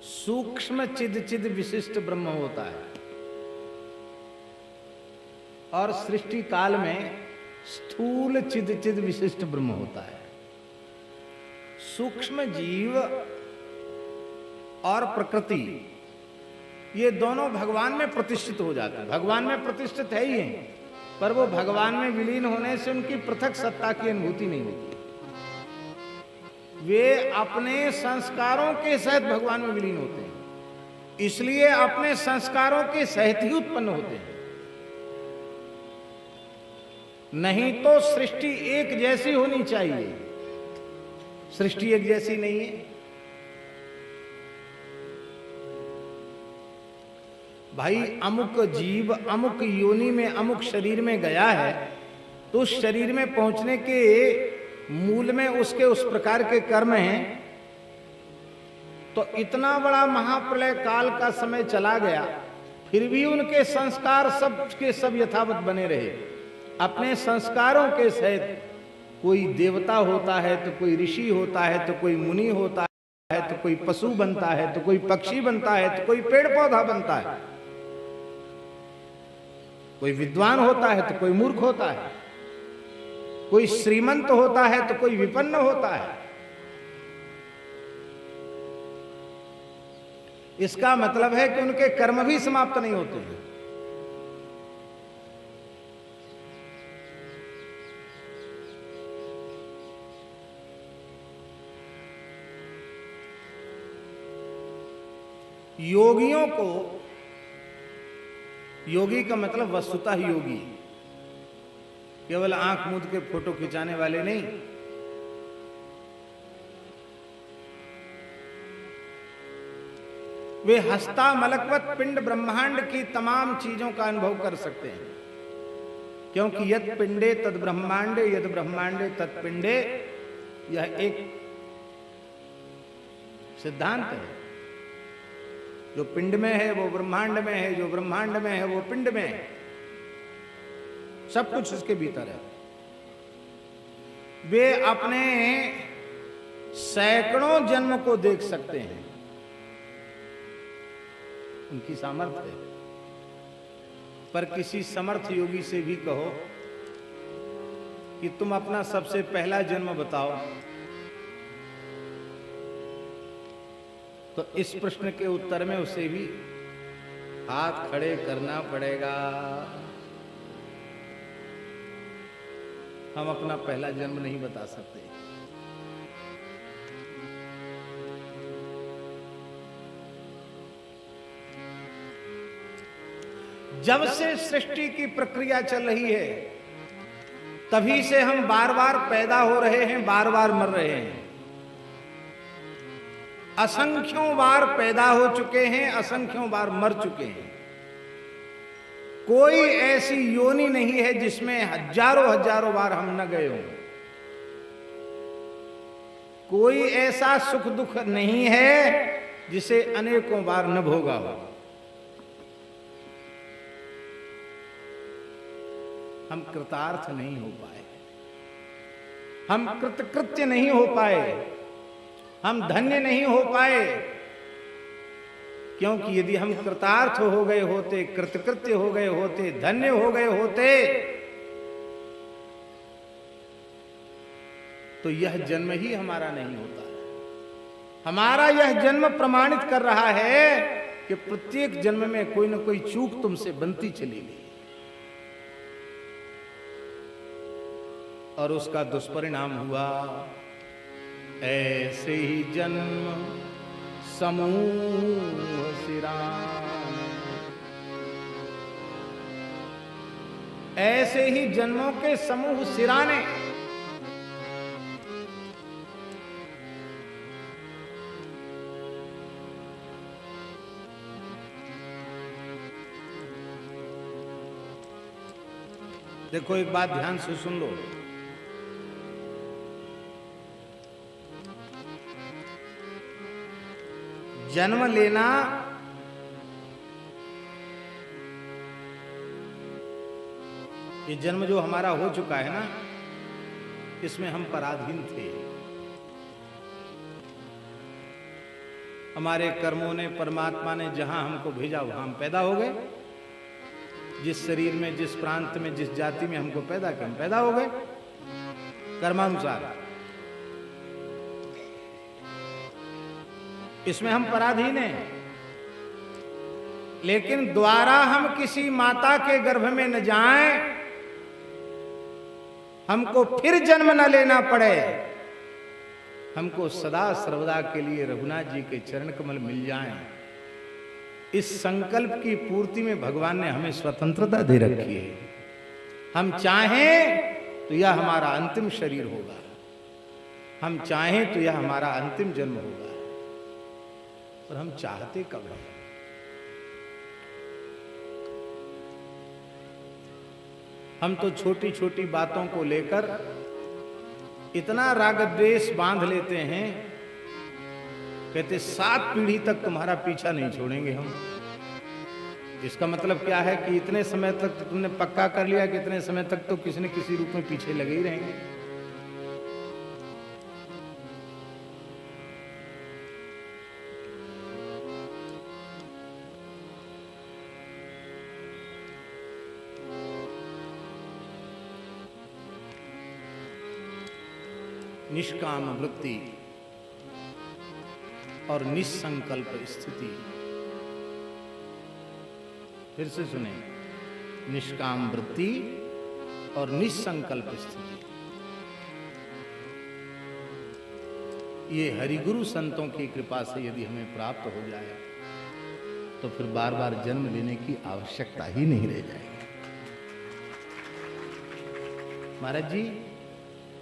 सूक्ष्म चिद विशिष्ट ब्रह्म होता है, और सृष्टि काल में स्थूल चिद विशिष्ट ब्रह्म होता है। सूक्ष्म जीव और प्रकृति ये दोनों भगवान में प्रतिष्ठित हो जाते हैं। भगवान में प्रतिष्ठित है ही है, पर वो भगवान में विलीन होने से उनकी पृथक सत्ता की अनुभूति नहीं होती। वे अपने संस्कारों के सहित भगवान में विलीन होते हैं, इसलिए अपने संस्कारों के सहित ही उत्पन्न होते हैं। नहीं तो सृष्टि एक जैसी होनी चाहिए, सृष्टि एक जैसी नहीं है। भाई अमुक जीव अमुक योनि में अमुक शरीर में गया है, तो उस शरीर में पहुंचने के मूल में उसके उस प्रकार के कर्म हैं। तो इतना बड़ा महाप्रलय काल का समय चला गया, फिर भी उनके संस्कार सब के सब यथावत बने रहे। अपने संस्कारों के सहित कोई देवता होता है तो कोई ऋषि होता है तो कोई मुनि होता है तो कोई पशु बनता है तो कोई पक्षी बनता है तो कोई पेड़ पौधा बनता है, कोई विद्वान होता है तो कोई मूर्ख होता है, कोई श्रीमंत होता है तो कोई विपन्न होता है। इसका मतलब है कि उनके कर्म भी समाप्त नहीं होते हैं। योगियों को, योगी का मतलब वस्तुतः योगी, केवल आंख मूंद के फोटो खिंचाने वाले नहीं। वे हस्ता मलकवत पिंड ब्रह्मांड की तमाम चीजों का अनुभव कर सकते हैं, क्योंकि यद पिंडे तद ब्रह्मांडे, यद ब्रह्मांडे तद पिंडे, यह एक सिद्धांत है। जो पिंड में है वो ब्रह्मांड में है, जो ब्रह्मांड में है वो पिंड में है, सब कुछ इसके भीतर है। वे अपने सैकड़ों जन्म को देख सकते हैं, उनकी सामर्थ्य है। पर किसी समर्थ योगी से भी कहो कि तुम अपना सबसे पहला जन्म बताओ, तो इस प्रश्न के उत्तर में उसे भी हाथ खड़े करना पड़ेगा। हम अपना पहला जन्म नहीं बता सकते। जब से सृष्टि की प्रक्रिया चल रही है, तभी से हम बार बार पैदा हो रहे हैं, बार बार मर रहे हैं। असंख्यों बार पैदा हो चुके हैं, असंख्यों बार मर चुके हैं। कोई ऐसी योनि नहीं है जिसमें हजारों हजारों बार हम न गए हों। कोई ऐसा सुख दुख नहीं है जिसे अनेकों बार न भोगा हो। हम कृतार्थ नहीं हो पाए, हम कृतकृत्य नहीं हो पाए, हम धन्य नहीं हो पाए, क्योंकि यदि हम कृतार्थ हो गए होते, कृतकृत्य हो गए होते, धन्य हो गए होते, तो यह जन्म ही हमारा नहीं होता। हमारा यह जन्म प्रमाणित कर रहा है कि प्रत्येक जन्म में कोई ना कोई चूक तुमसे बनती चली गई, और उसका दुष्परिणाम हुआ ऐसे ही जन्म समूह सिरान। ऐसे ही जन्मों के समूह सिराने। देखो, एक बात ध्यान से सुन लो। जन्म लेना ये जन्म जो हमारा हो चुका है ना, इसमें हम पराधीन थे। हमारे कर्मों ने, परमात्मा ने जहां हमको भेजा वहां हम पैदा हो गए। जिस शरीर में, जिस प्रांत में, जिस जाति में हमको पैदा किया, हम पैदा हो गए कर्मानुसार। इसमें हम पराधीन हैं। लेकिन द्वारा हम किसी माता के गर्भ में न जाएं, हमको फिर जन्म न लेना पड़े, हमको सदा सर्वदा के लिए रघुनाथ जी के चरण कमल मिल जाएं, इस संकल्प की पूर्ति में भगवान ने हमें स्वतंत्रता दे रखी है। हम चाहें तो यह हमारा अंतिम शरीर होगा, हम चाहें तो यह हमारा अंतिम जन्म होगा, और हम चाहते कब हैं? हम तो छोटी छोटी बातों को लेकर इतना राग द्वेष बांध लेते हैं, कहते 7 पीढ़ी तक तुम्हारा पीछा नहीं छोड़ेंगे हम। इसका मतलब क्या है कि इतने समय तक तो तुमने पक्का कर लिया कि इतने समय तक तो किसी न किसी रूप में पीछे लगे ही रहेंगे। निष्काम वृत्ति और निसंकल्प स्थिति। फिर से सुने, निष्काम वृत्ति और निसंकल्प स्थिति। ये हरिगुरु संतों की कृपा से यदि हमें प्राप्त हो जाए तो फिर बार बार जन्म लेने की आवश्यकता ही नहीं रह जाएगी। महाराज जी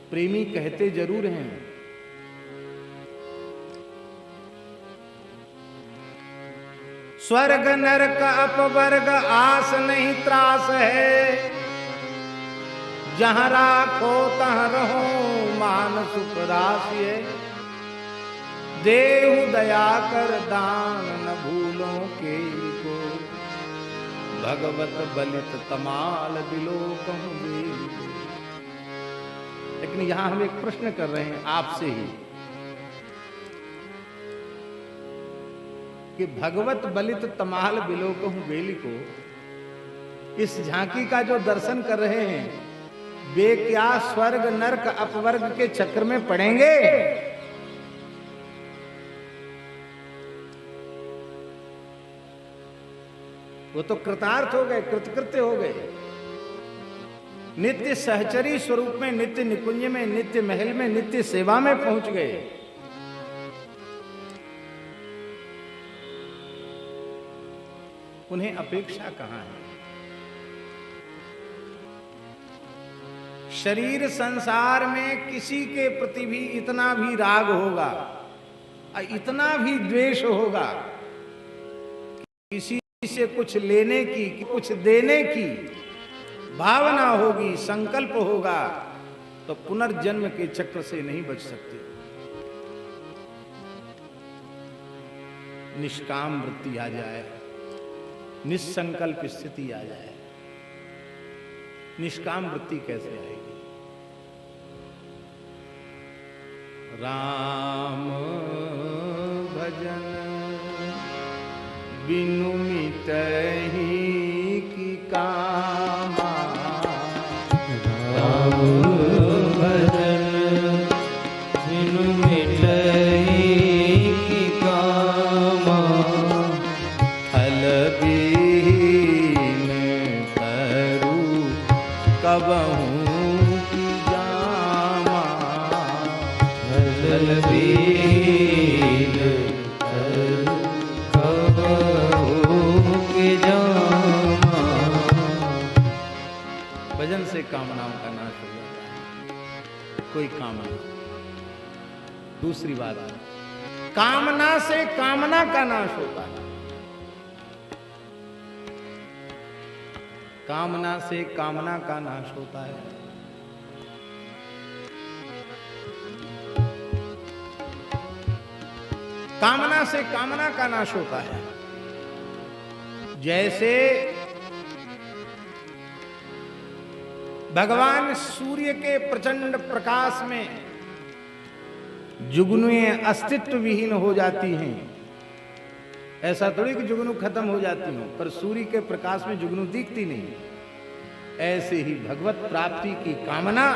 प्रेमी कहते जरूर हैं, स्वर्ग नरक अपवर्ग आस नहीं त्रास है, जहां राखो तहां रहो मान सुख राशि है, देहु दया कर दान न भूलो के को, भगवत बलित तमाल बिलो कहूं बेल को। लेकिन यहां हम एक प्रश्न कर रहे हैं आपसे ही कि भगवत बलित तमाल बिलो कहूं बेली को, इस झांकी का जो दर्शन कर रहे हैं वे क्या स्वर्ग नरक अपवर्ग के चक्र में पड़ेंगे? वो तो कृतार्थ हो गए, कृतकृत्य हो गए, नित्य सहचरी स्वरूप में, नित्य निकुंज में, नित्य महल में, नित्य सेवा में पहुंच गए। उन्हें अपेक्षा कहां है? शरीर संसार में किसी के प्रति भी इतना भी राग होगा, इतना भी द्वेष होगा, किसी से कुछ लेने की, कुछ देने की भावना होगी, संकल्प होगा, तो पुनर्जन्म के चक्र से नहीं बच सकते। निष्काम वृत्ति आ जाए, निसंकल्प स्थिति आ जाए। निष्काम वृत्ति कैसे आएगी? राम भजन बिनु मिटहि की कामा, राम भजन बिनु मिटहि की कामा, फल बीन तरु कबहू की जामा, फल बीन तरु कबहू की जामा। भजन से कामनाओं का नाश हो जाता है, कोई कामना। दूसरी बात, कामना से कामना का नाश होता है। कामना से कामना का नाश होता है। कामना से कामना का नाश होता है। जैसे भगवान सूर्य के प्रचंड प्रकाश में जुगनुएं अस्तित्व विहीन हो जाती हैं, ऐसा थोड़ी कि जुगनू खत्म हो जाती हो, पर सूर्य के प्रकाश में जुगनू दिखती नहीं। ऐसे ही भगवत प्राप्ति की कामना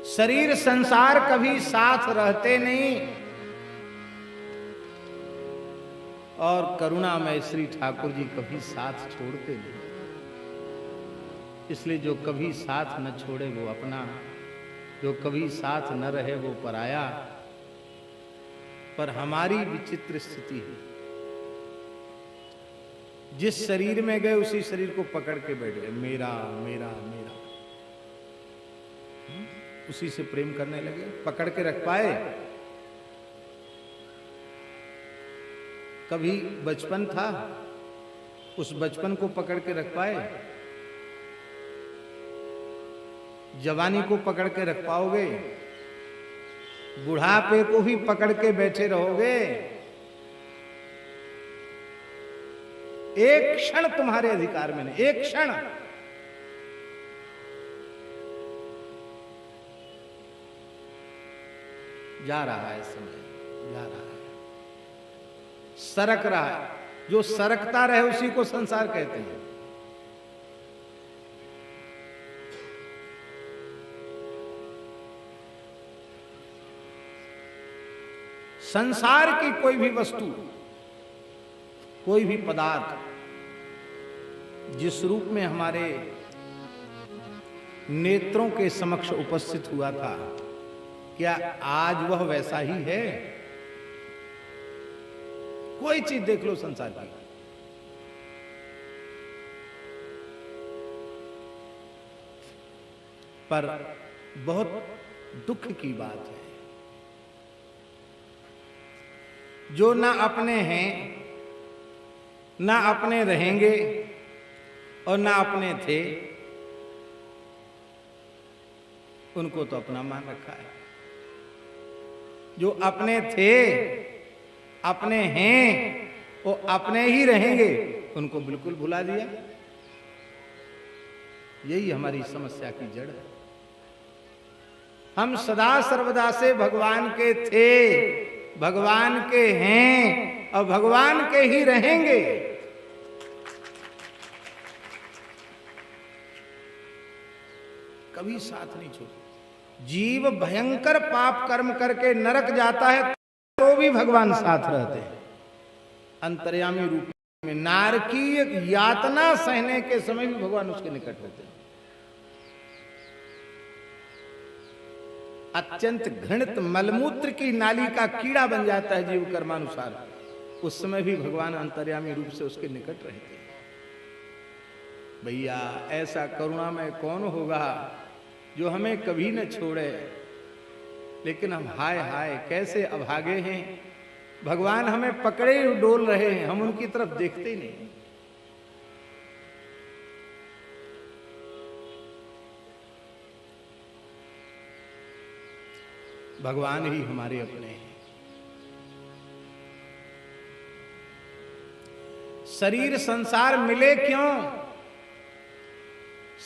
शरीर संसार कभी साथ रहते नहीं। और करुणामय श्री ठाकुर जी कभी साथ छोड़ते नहीं। इसलिए जो कभी साथ न छोड़े वो अपना, जो कभी साथ न रहे वो पराया। पर हमारी विचित्र स्थिति है, जिस शरीर में गए उसी शरीर को पकड़ के बैठ गए, मेरा मेरा मेरा, उसी से प्रेम करने लगे। पकड़ के रख पाए? कभी बचपन था, उस बचपन को पकड़ के रख पाए? जवानी को पकड़ के रख पाओगे? बुढ़ापे को ही पकड़ के बैठे रहोगे? एक क्षण तुम्हारे अधिकार में नहीं, एक क्षण। जा रहा है समय, जा रहा है, सरक रहा है। जो सरकता रहे उसी को संसार कहते हैं। संसार की कोई भी वस्तु, कोई भी पदार्थ जिस रूप में हमारे नेत्रों के समक्ष उपस्थित हुआ था, क्या आज वह वैसा ही है? कोई चीज देख लो संसार की, पर बहुत दुख की बात है, जो ना अपने हैं, ना अपने रहेंगे और ना अपने थे, उनको तो अपना मान रखा है। जो अपने थे, अपने हैं और अपने ही रहेंगे, उनको बिल्कुल भुला दिया। यही हमारी समस्या की जड़ है। हम सदा सर्वदा से भगवान के थे, भगवान के हैं और भगवान के ही रहेंगे। कभी साथ नहीं छोड़ो। जीव भयंकर पाप कर्म करके नरक जाता है तो भी भगवान साथ रहते हैं। अंतर्यामी रूप में नारकीय यातना सहने के समय भी भगवान उसके निकट होते हैं। अत्यंत घृणित मलमूत्र की नाली का कीड़ा बन जाता है जीव कर्मानुसार, उस समय भी भगवान अंतर्यामी रूप से उसके निकट रहते हैं। भैया ऐसा करुणामय कौन होगा जो हमें कभी न छोड़े, लेकिन हम हाय हाय कैसे अभागे हैं। भगवान हमें पकड़े डोल रहे हैं, हम उनकी तरफ देखते ही नहीं। भगवान ही हमारे अपने हैं। शरीर संसार मिले क्यों?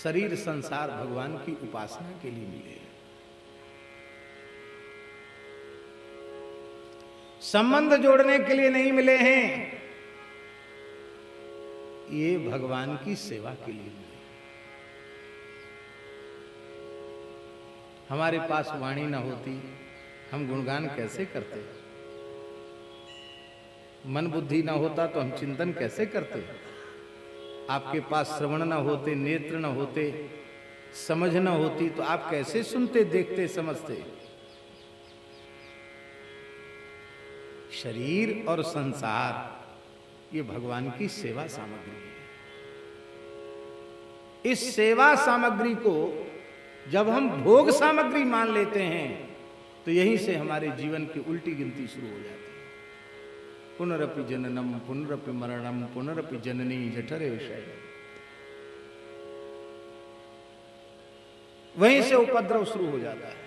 शरीर संसार भगवान की उपासना के लिए मिले। संबंध जोड़ने के लिए नहीं मिले हैं, ये भगवान की सेवा के लिए मिले। हमारे पास वाणी ना होती, हम गुणगान कैसे करते? मन बुद्धि ना होता तो हम चिंतन कैसे करते? आपके पास श्रवण ना होते, नेत्र ना होते, समझ ना होती तो आप कैसे सुनते, देखते, समझते? शरीर और संसार ये भगवान की सेवा सामग्री है। इस सेवा सामग्री को जब हम भोग सामग्री मान लेते हैं तो यहीं से हमारे जीवन की उल्टी गिनती शुरू हो जाती है। पुनरपि जननम पुनरपि मरणम पुनरपि जननी जठरे विषय। वहीं से उपद्रव शुरू हो जाता है।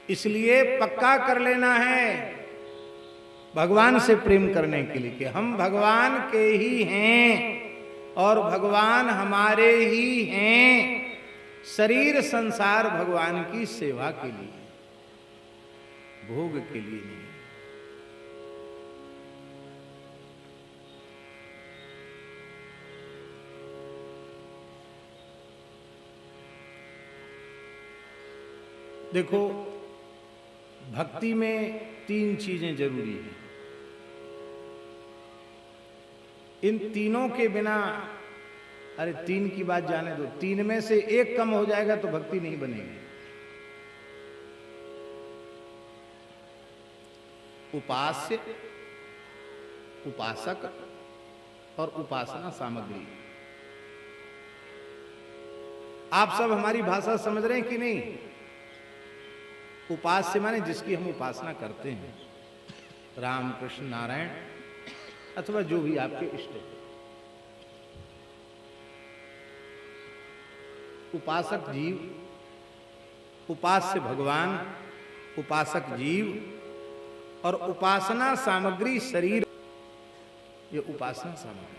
इसलिए पक्का कर लेना है भगवान से प्रेम करने के लिए कि हम भगवान के ही हैं और भगवान हमारे ही हैं। शरीर संसार भगवान की सेवा के लिए, भोग के लिए नहीं। देखो, भक्ति में तीन चीजें जरूरी हैं। इन तीनों के बिना, अरे तीन की बात जाने दो, तीन में से एक कम हो जाएगा तो भक्ति नहीं बनेगी। उपास्य, उपासक और उपासना सामग्री। आप सब हमारी भाषा समझ रहे हैं कि नहीं? उपास्य माने जिसकी हम उपासना करते हैं, राम कृष्ण नारायण अथवा जो भी आपके इष्ट है। उपासक जीव, उपास्य भगवान, उपासक जीव और उपासना सामग्री शरीर, ये उपासना सामग्री।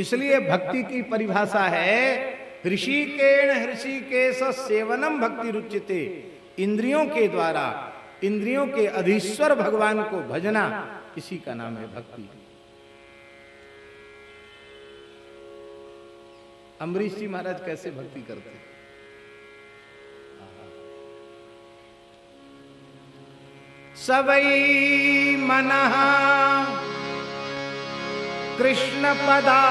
इसलिए भक्ति की परिभाषा है ऋषिकेण हृषिकेश सेवनम भक्ति रुच्यते। इंद्रियों के द्वारा, इंद्रियों के अधीश्वर भगवान को भजना, इसी का नाम है भक्ति। अम्बरीश जी महाराज कैसे भक्ति करते हैं? सवै मनः कृष्ण पदारविंदयो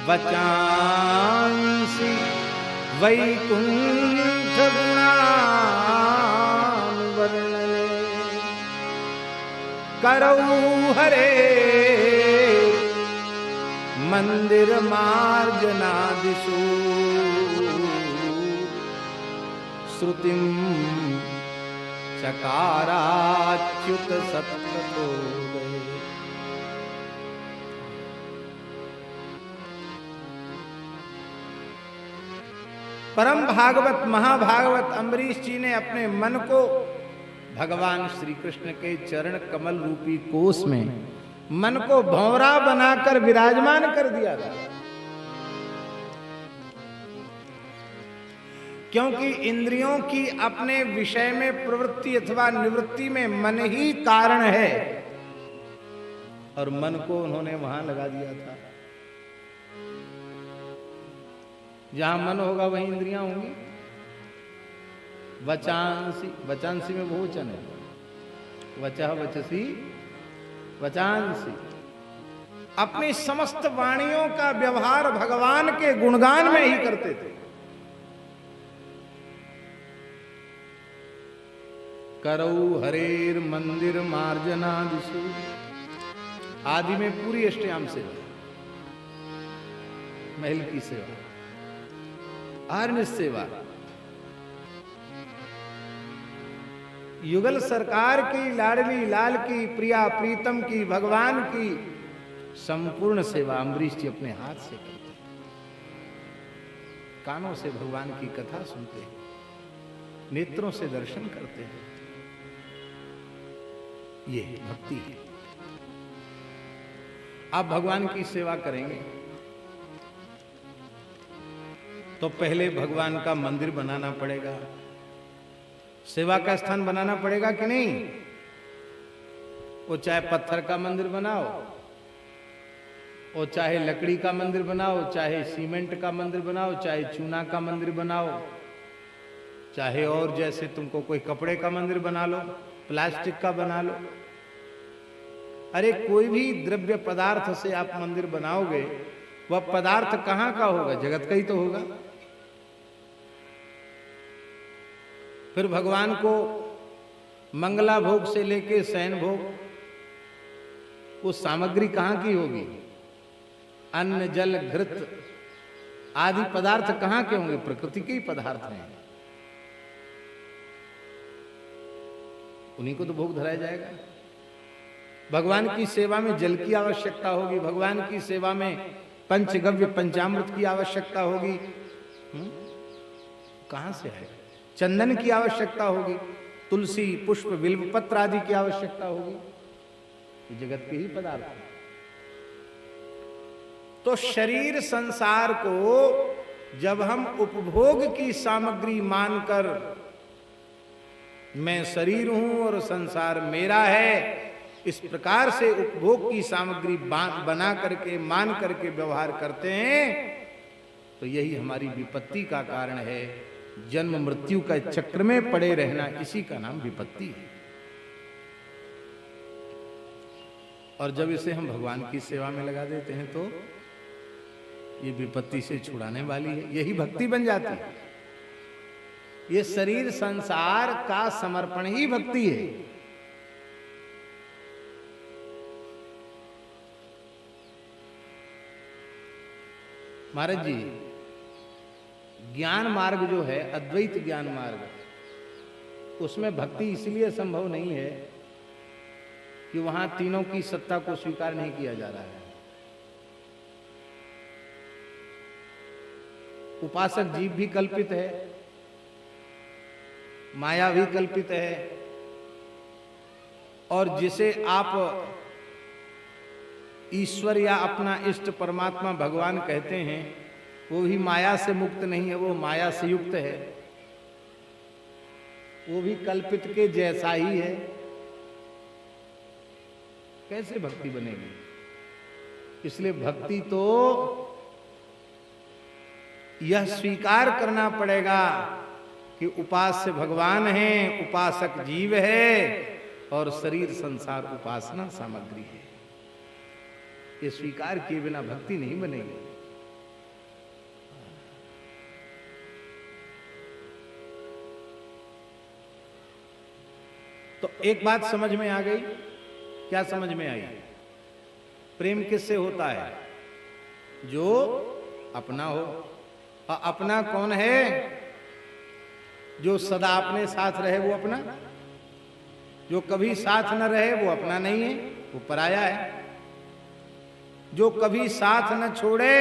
वचांसि वैकुंठ गुणानुवर्णने करौ हरे मंदिर मार्जनादिषु श्रुतिं चकाराच्युत सत्प्रतो। परम भागवत महाभागवत अम्बरीश जी ने अपने मन को भगवान श्री कृष्ण के चरण कमल रूपी कोष में मन को भंवरा बनाकर विराजमान कर दिया था। क्योंकि इंद्रियों की अपने विषय में प्रवृत्ति अथवा निवृत्ति में मन ही कारण है, और मन को उन्होंने वहां लगा दिया था। जहां मन होगा वहीं इंद्रियां होंगी। वचांसी, वचांसी में बहुवचन है, वचः वचसी वचांसी। अपनी समस्त वाणियों का व्यवहार भगवान के गुणगान में ही करते थे। करौ हरेर मंदिर मार्जनादिषु। आदि में पूरी अष्टयाम सेवा, महल की सेवा, आर्य सेवा, युगल सरकार की, लाडली लाल की, प्रिया प्रीतम की, भगवान की संपूर्ण सेवा अम्बरीश जी अपने हाथ से करते हैं। कानों से भगवान की कथा सुनते हैं, नेत्रों से दर्शन करते हैं। ये भक्ति है। आप भगवान की सेवा करेंगे तो पहले भगवान का मंदिर बनाना पड़ेगा, सेवा का स्थान बनाना पड़ेगा कि नहीं? वो चाहे पत्थर का मंदिर बनाओ, वो चाहे लकड़ी का मंदिर बनाओ, चाहे सीमेंट का मंदिर बनाओ, चाहे चूना का मंदिर बनाओ, चाहे और जैसे तुमको कोई कपड़े का मंदिर बना लो, प्लास्टिक का बना लो। अरे कोई भी द्रव्य पदार्थ से आप मंदिर बनाओगे, वह पदार्थ कहां का होगा? जगत का ही तो होगा। फिर भगवान को मंगला भोग से लेके शयन भोग, वो सामग्री कहां की होगी? अन्न जल घृत आदि पदार्थ कहां के होंगे? प्रकृति के ही पदार्थ हैं, उन्हीं को तो भोग धराया जाएगा। भगवान की सेवा में जल की आवश्यकता होगी, भगवान की सेवा में पंचगव्य पंचामृत की आवश्यकता होगी। कहां से आएगा? चंदन की आवश्यकता होगी, तुलसी पुष्प बिल्व पत्र आदि की आवश्यकता होगी। ये जगत के ही पदार्थ हैं। तो शरीर संसार को जब हम उपभोग की सामग्री मानकर, मैं शरीर हूं और संसार मेरा है, इस प्रकार से उपभोग की सामग्री बना करके मान करके व्यवहार करते हैं, तो यही हमारी विपत्ति का कारण है। जन्म मृत्यु का चक्र में पड़े रहना, इसी का नाम विपत्ति है। और जब इसे हम भगवान की सेवा में लगा देते हैं तो ये विपत्ति से छुड़ाने वाली है, यही भक्ति बन जाती है। ये शरीर संसार का समर्पण ही भक्ति है। महाराज जी, ज्ञान मार्ग जो है, अद्वैत ज्ञान मार्ग, उसमें भक्ति इसलिए संभव नहीं है कि वहां तीनों की सत्ता को स्वीकार नहीं किया जा रहा है। उपासक जीव भी कल्पित है, माया भी कल्पित है, और जिसे आप ईश्वर या अपना इष्ट परमात्मा भगवान कहते हैं, वो भी माया से मुक्त नहीं है, वो माया से युक्त है, वो भी कल्पित के जैसा ही है। कैसे भक्ति बनेगी? इसलिए भक्ति तो यह स्वीकार करना पड़ेगा कि उपास्य भगवान है, उपासक जीव है, और शरीर संसार उपासना सामग्री है। ये स्वीकार किए बिना भक्ति नहीं बनेगी। तो एक बात समझ में आ गई। क्या समझ में आई? प्रेम किससे होता है? जो अपना हो। और अपना कौन है? जो सदा अपने साथ रहे वो अपना, जो कभी साथ न रहे वो अपना नहीं है, वो पराया है। जो कभी साथ न छोड़े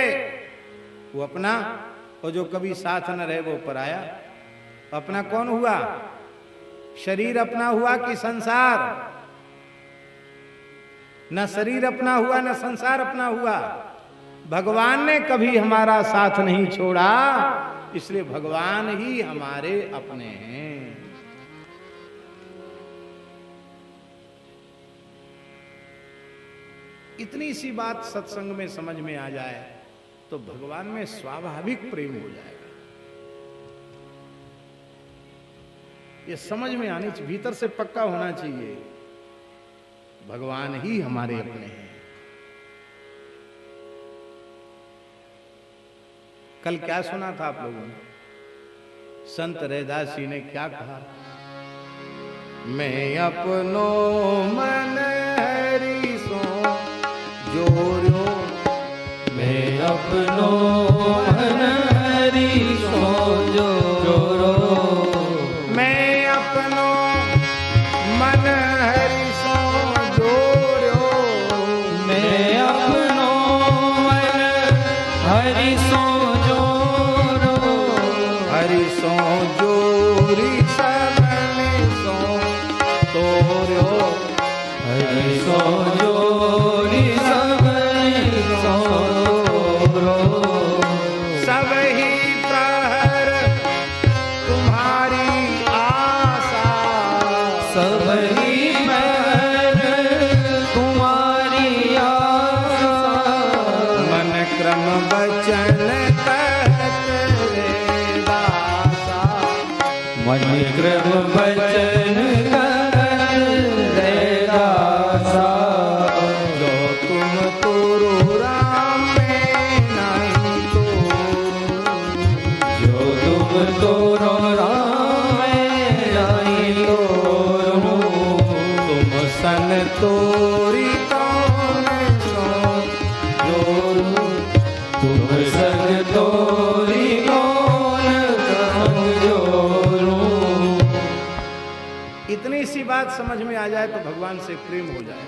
वो अपना, और जो कभी साथ न रहे वो पराया। अपना कौन हुआ? शरीर अपना हुआ कि संसार? न शरीर अपना हुआ न संसार अपना हुआ। भगवान ने कभी हमारा साथ नहीं छोड़ा, इसलिए भगवान ही हमारे अपने हैं। इतनी सी बात सत्संग में समझ में आ जाए तो भगवान में स्वाभाविक प्रेम हो जाएगा। ये समझ में आनी चाहिए, भीतर से पक्का होना चाहिए, भगवान ही हमारे अपने हैं। कल क्या सुना था आप लोगों ने? संत रैदास जी ने क्या कहा? मैं अपनों मन हरि सो जोरो, मैं अपनों मन हरि सो जोरो, मैं अपनों मन हरि सो जोरो, मैं अपनों मन हरि सो जोरो, हरि सो जोरी सबने सो तोरो, हरि सो जोरी सबने सो तोरो, सब ही प्रहर तुम्हारी आशा, सब ही महर तुम्हारी आशा, मन क्रम बचन कहत रे दासा, मन क्रम बचन कहत रे दासा, जो तुम तुरु राम में नहीं तो, जो तुम तोरो राम आई तोरो, तुम सन तोरी कौन सो जोरू, तुम संग तोरी कौन संग जोरू। इतनी सी बात समझ में आ जाए तो भगवान से प्रेम हो जाए।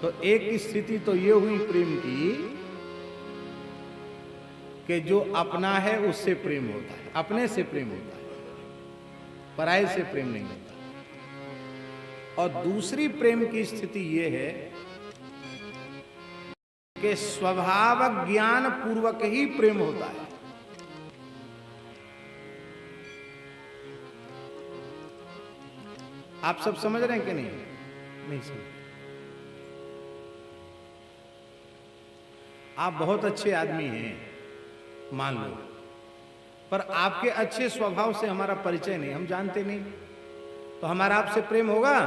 तो एक स्थिति तो ये हुई प्रेम की कि जो अपना है उससे प्रेम होता है, अपने से प्रेम होता है, पराये से प्रेम नहीं होता। और दूसरी प्रेम की स्थिति ये है कि स्वभाव ज्ञान पूर्वक ही प्रेम होता है। आप सब समझ रहे हैं कि नहीं? नहीं समझ। आप बहुत अच्छे आदमी हैं, मान लो, पर आपके अच्छे स्वभाव से हमारा परिचय नहीं, हम जानते नहीं, तो हमारा आपसे प्रेम होगा?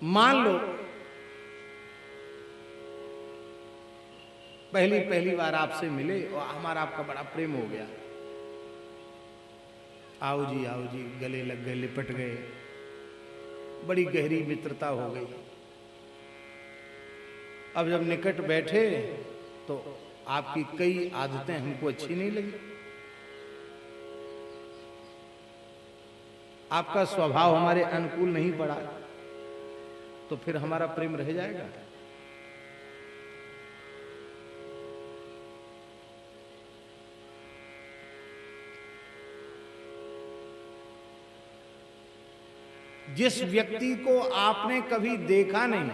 मान लो पहली बार आपसे मिले और हमारा आपका बड़ा प्रेम हो गया, आओ जी गले लग गए, लिपट गए, बड़ी गहरी मित्रता हो गई। अब जब निकट बैठे तो आपकी कई आदतें हमको अच्छी नहीं लगी, आपका स्वभाव हमारे अनुकूल नहीं पड़ा, तो फिर हमारा प्रेम रह जाएगा? जिस व्यक्ति को आपने कभी देखा नहीं,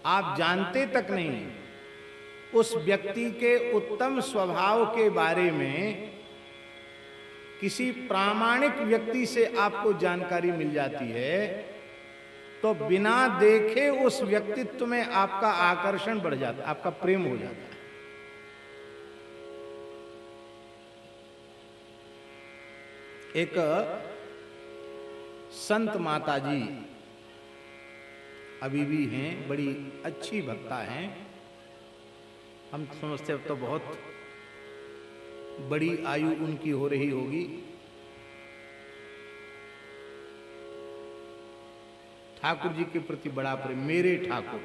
आप जानते तक नहीं, उस व्यक्ति के उत्तम स्वभाव के बारे में किसी प्रामाणिक व्यक्ति से आपको जानकारी मिल जाती है, तो बिना देखे उस व्यक्तित्व में आपका आकर्षण बढ़ जाता है, आपका प्रेम हो जाता है। एक संत माता जी अभी भी हैं, बड़ी अच्छी भक्ता हैं, हम समझते अब तो बहुत बड़ी आयु उनकी हो रही होगी। ठाकुर जी के प्रति बड़ा प्रेम, मेरे ठाकुर,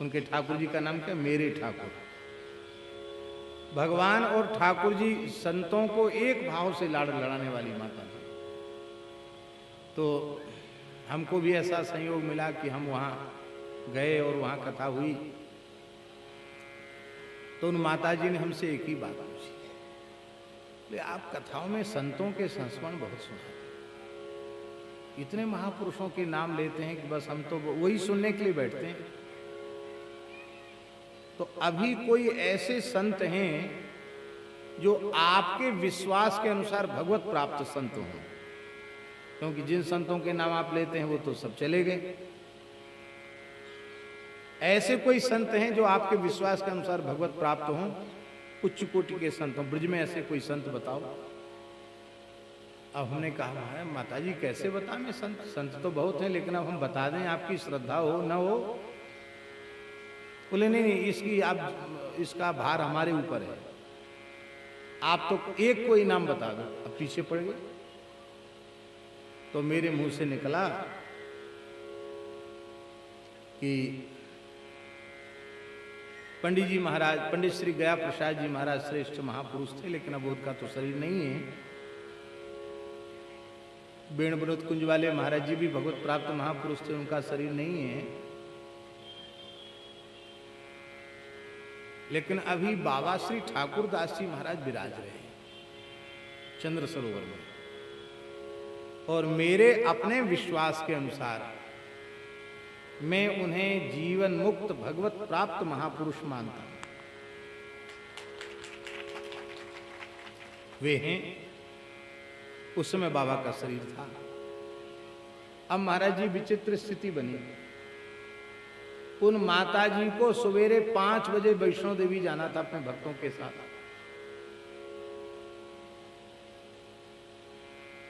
उनके ठाकुर जी का नाम क्या? मेरे ठाकुर। भगवान और ठाकुर जी संतों को एक भाव से लाड़ लड़ाने वाली माता थी। तो हमको भी ऐसा संयोग मिला कि हम वहाँ गए और वहाँ कथा हुई, तो उन माता जी ने हमसे एक ही बात पूछी, आप कथाओं में संतों के संस्मरण बहुत सुनाते, इतने महापुरुषों के नाम लेते हैं कि बस हम तो वही सुनने के लिए बैठते हैं। तो अभी कोई ऐसे संत हैं जो आपके विश्वास के अनुसार भगवत प्राप्त संत हों? क्योंकि जिन संतों के नाम आप लेते हैं वो तो सब चले गए। ऐसे कोई संत हैं जो आपके विश्वास के अनुसार भगवत प्राप्त हों, उच्च कोटि के संत हों? ब्रज में ऐसे कोई संत बताओ। अब हमने कहा है माता जी कैसे बता मैं संत तो बहुत हैं, लेकिन अब हम बता दें, आपकी श्रद्धा हो न हो? बोले नहीं, इसका भार हमारे ऊपर है, आप तो एक कोई नाम बता दो। अब पीछे पड़ गए, तो मेरे मुंह से निकला कि पंडित जी महाराज, पंडित श्री गया प्रसाद जी महाराज श्रेष्ठ महापुरुष थे, लेकिन अब उनका तो शरीर नहीं है। बेण विनोद कुंज वाले महाराज जी भी भगवत प्राप्त महापुरुष थे, उनका शरीर नहीं है। लेकिन अभी बाबा श्री ठाकुर दास जी महाराज विराज रहे हैं चंद्र सरोवर में, और मेरे अपने विश्वास के अनुसार मैं उन्हें जीवन मुक्त भगवत प्राप्त महापुरुष मानता हूं। वे हैं, उस समय बाबा का शरीर था। अब महाराज जी विचित्र स्थिति बनी, उन माता जी को सवेरे 5 बजे वैष्णो देवी जाना था अपने भक्तों के साथ,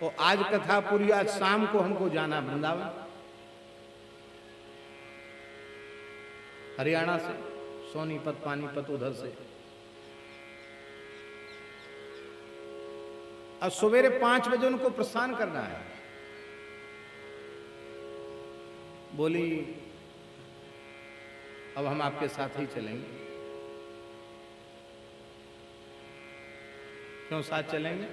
और आज कथा पूरी, आज शाम को हमको जाना वृंदावन, हरियाणा से, सोनीपत पानीपत उधर से। अब सवेरे 5 बजे उनको प्रस्थान करना है। बोली अब हम आपके साथ ही चलेंगे। क्यों साथ चलेंगे?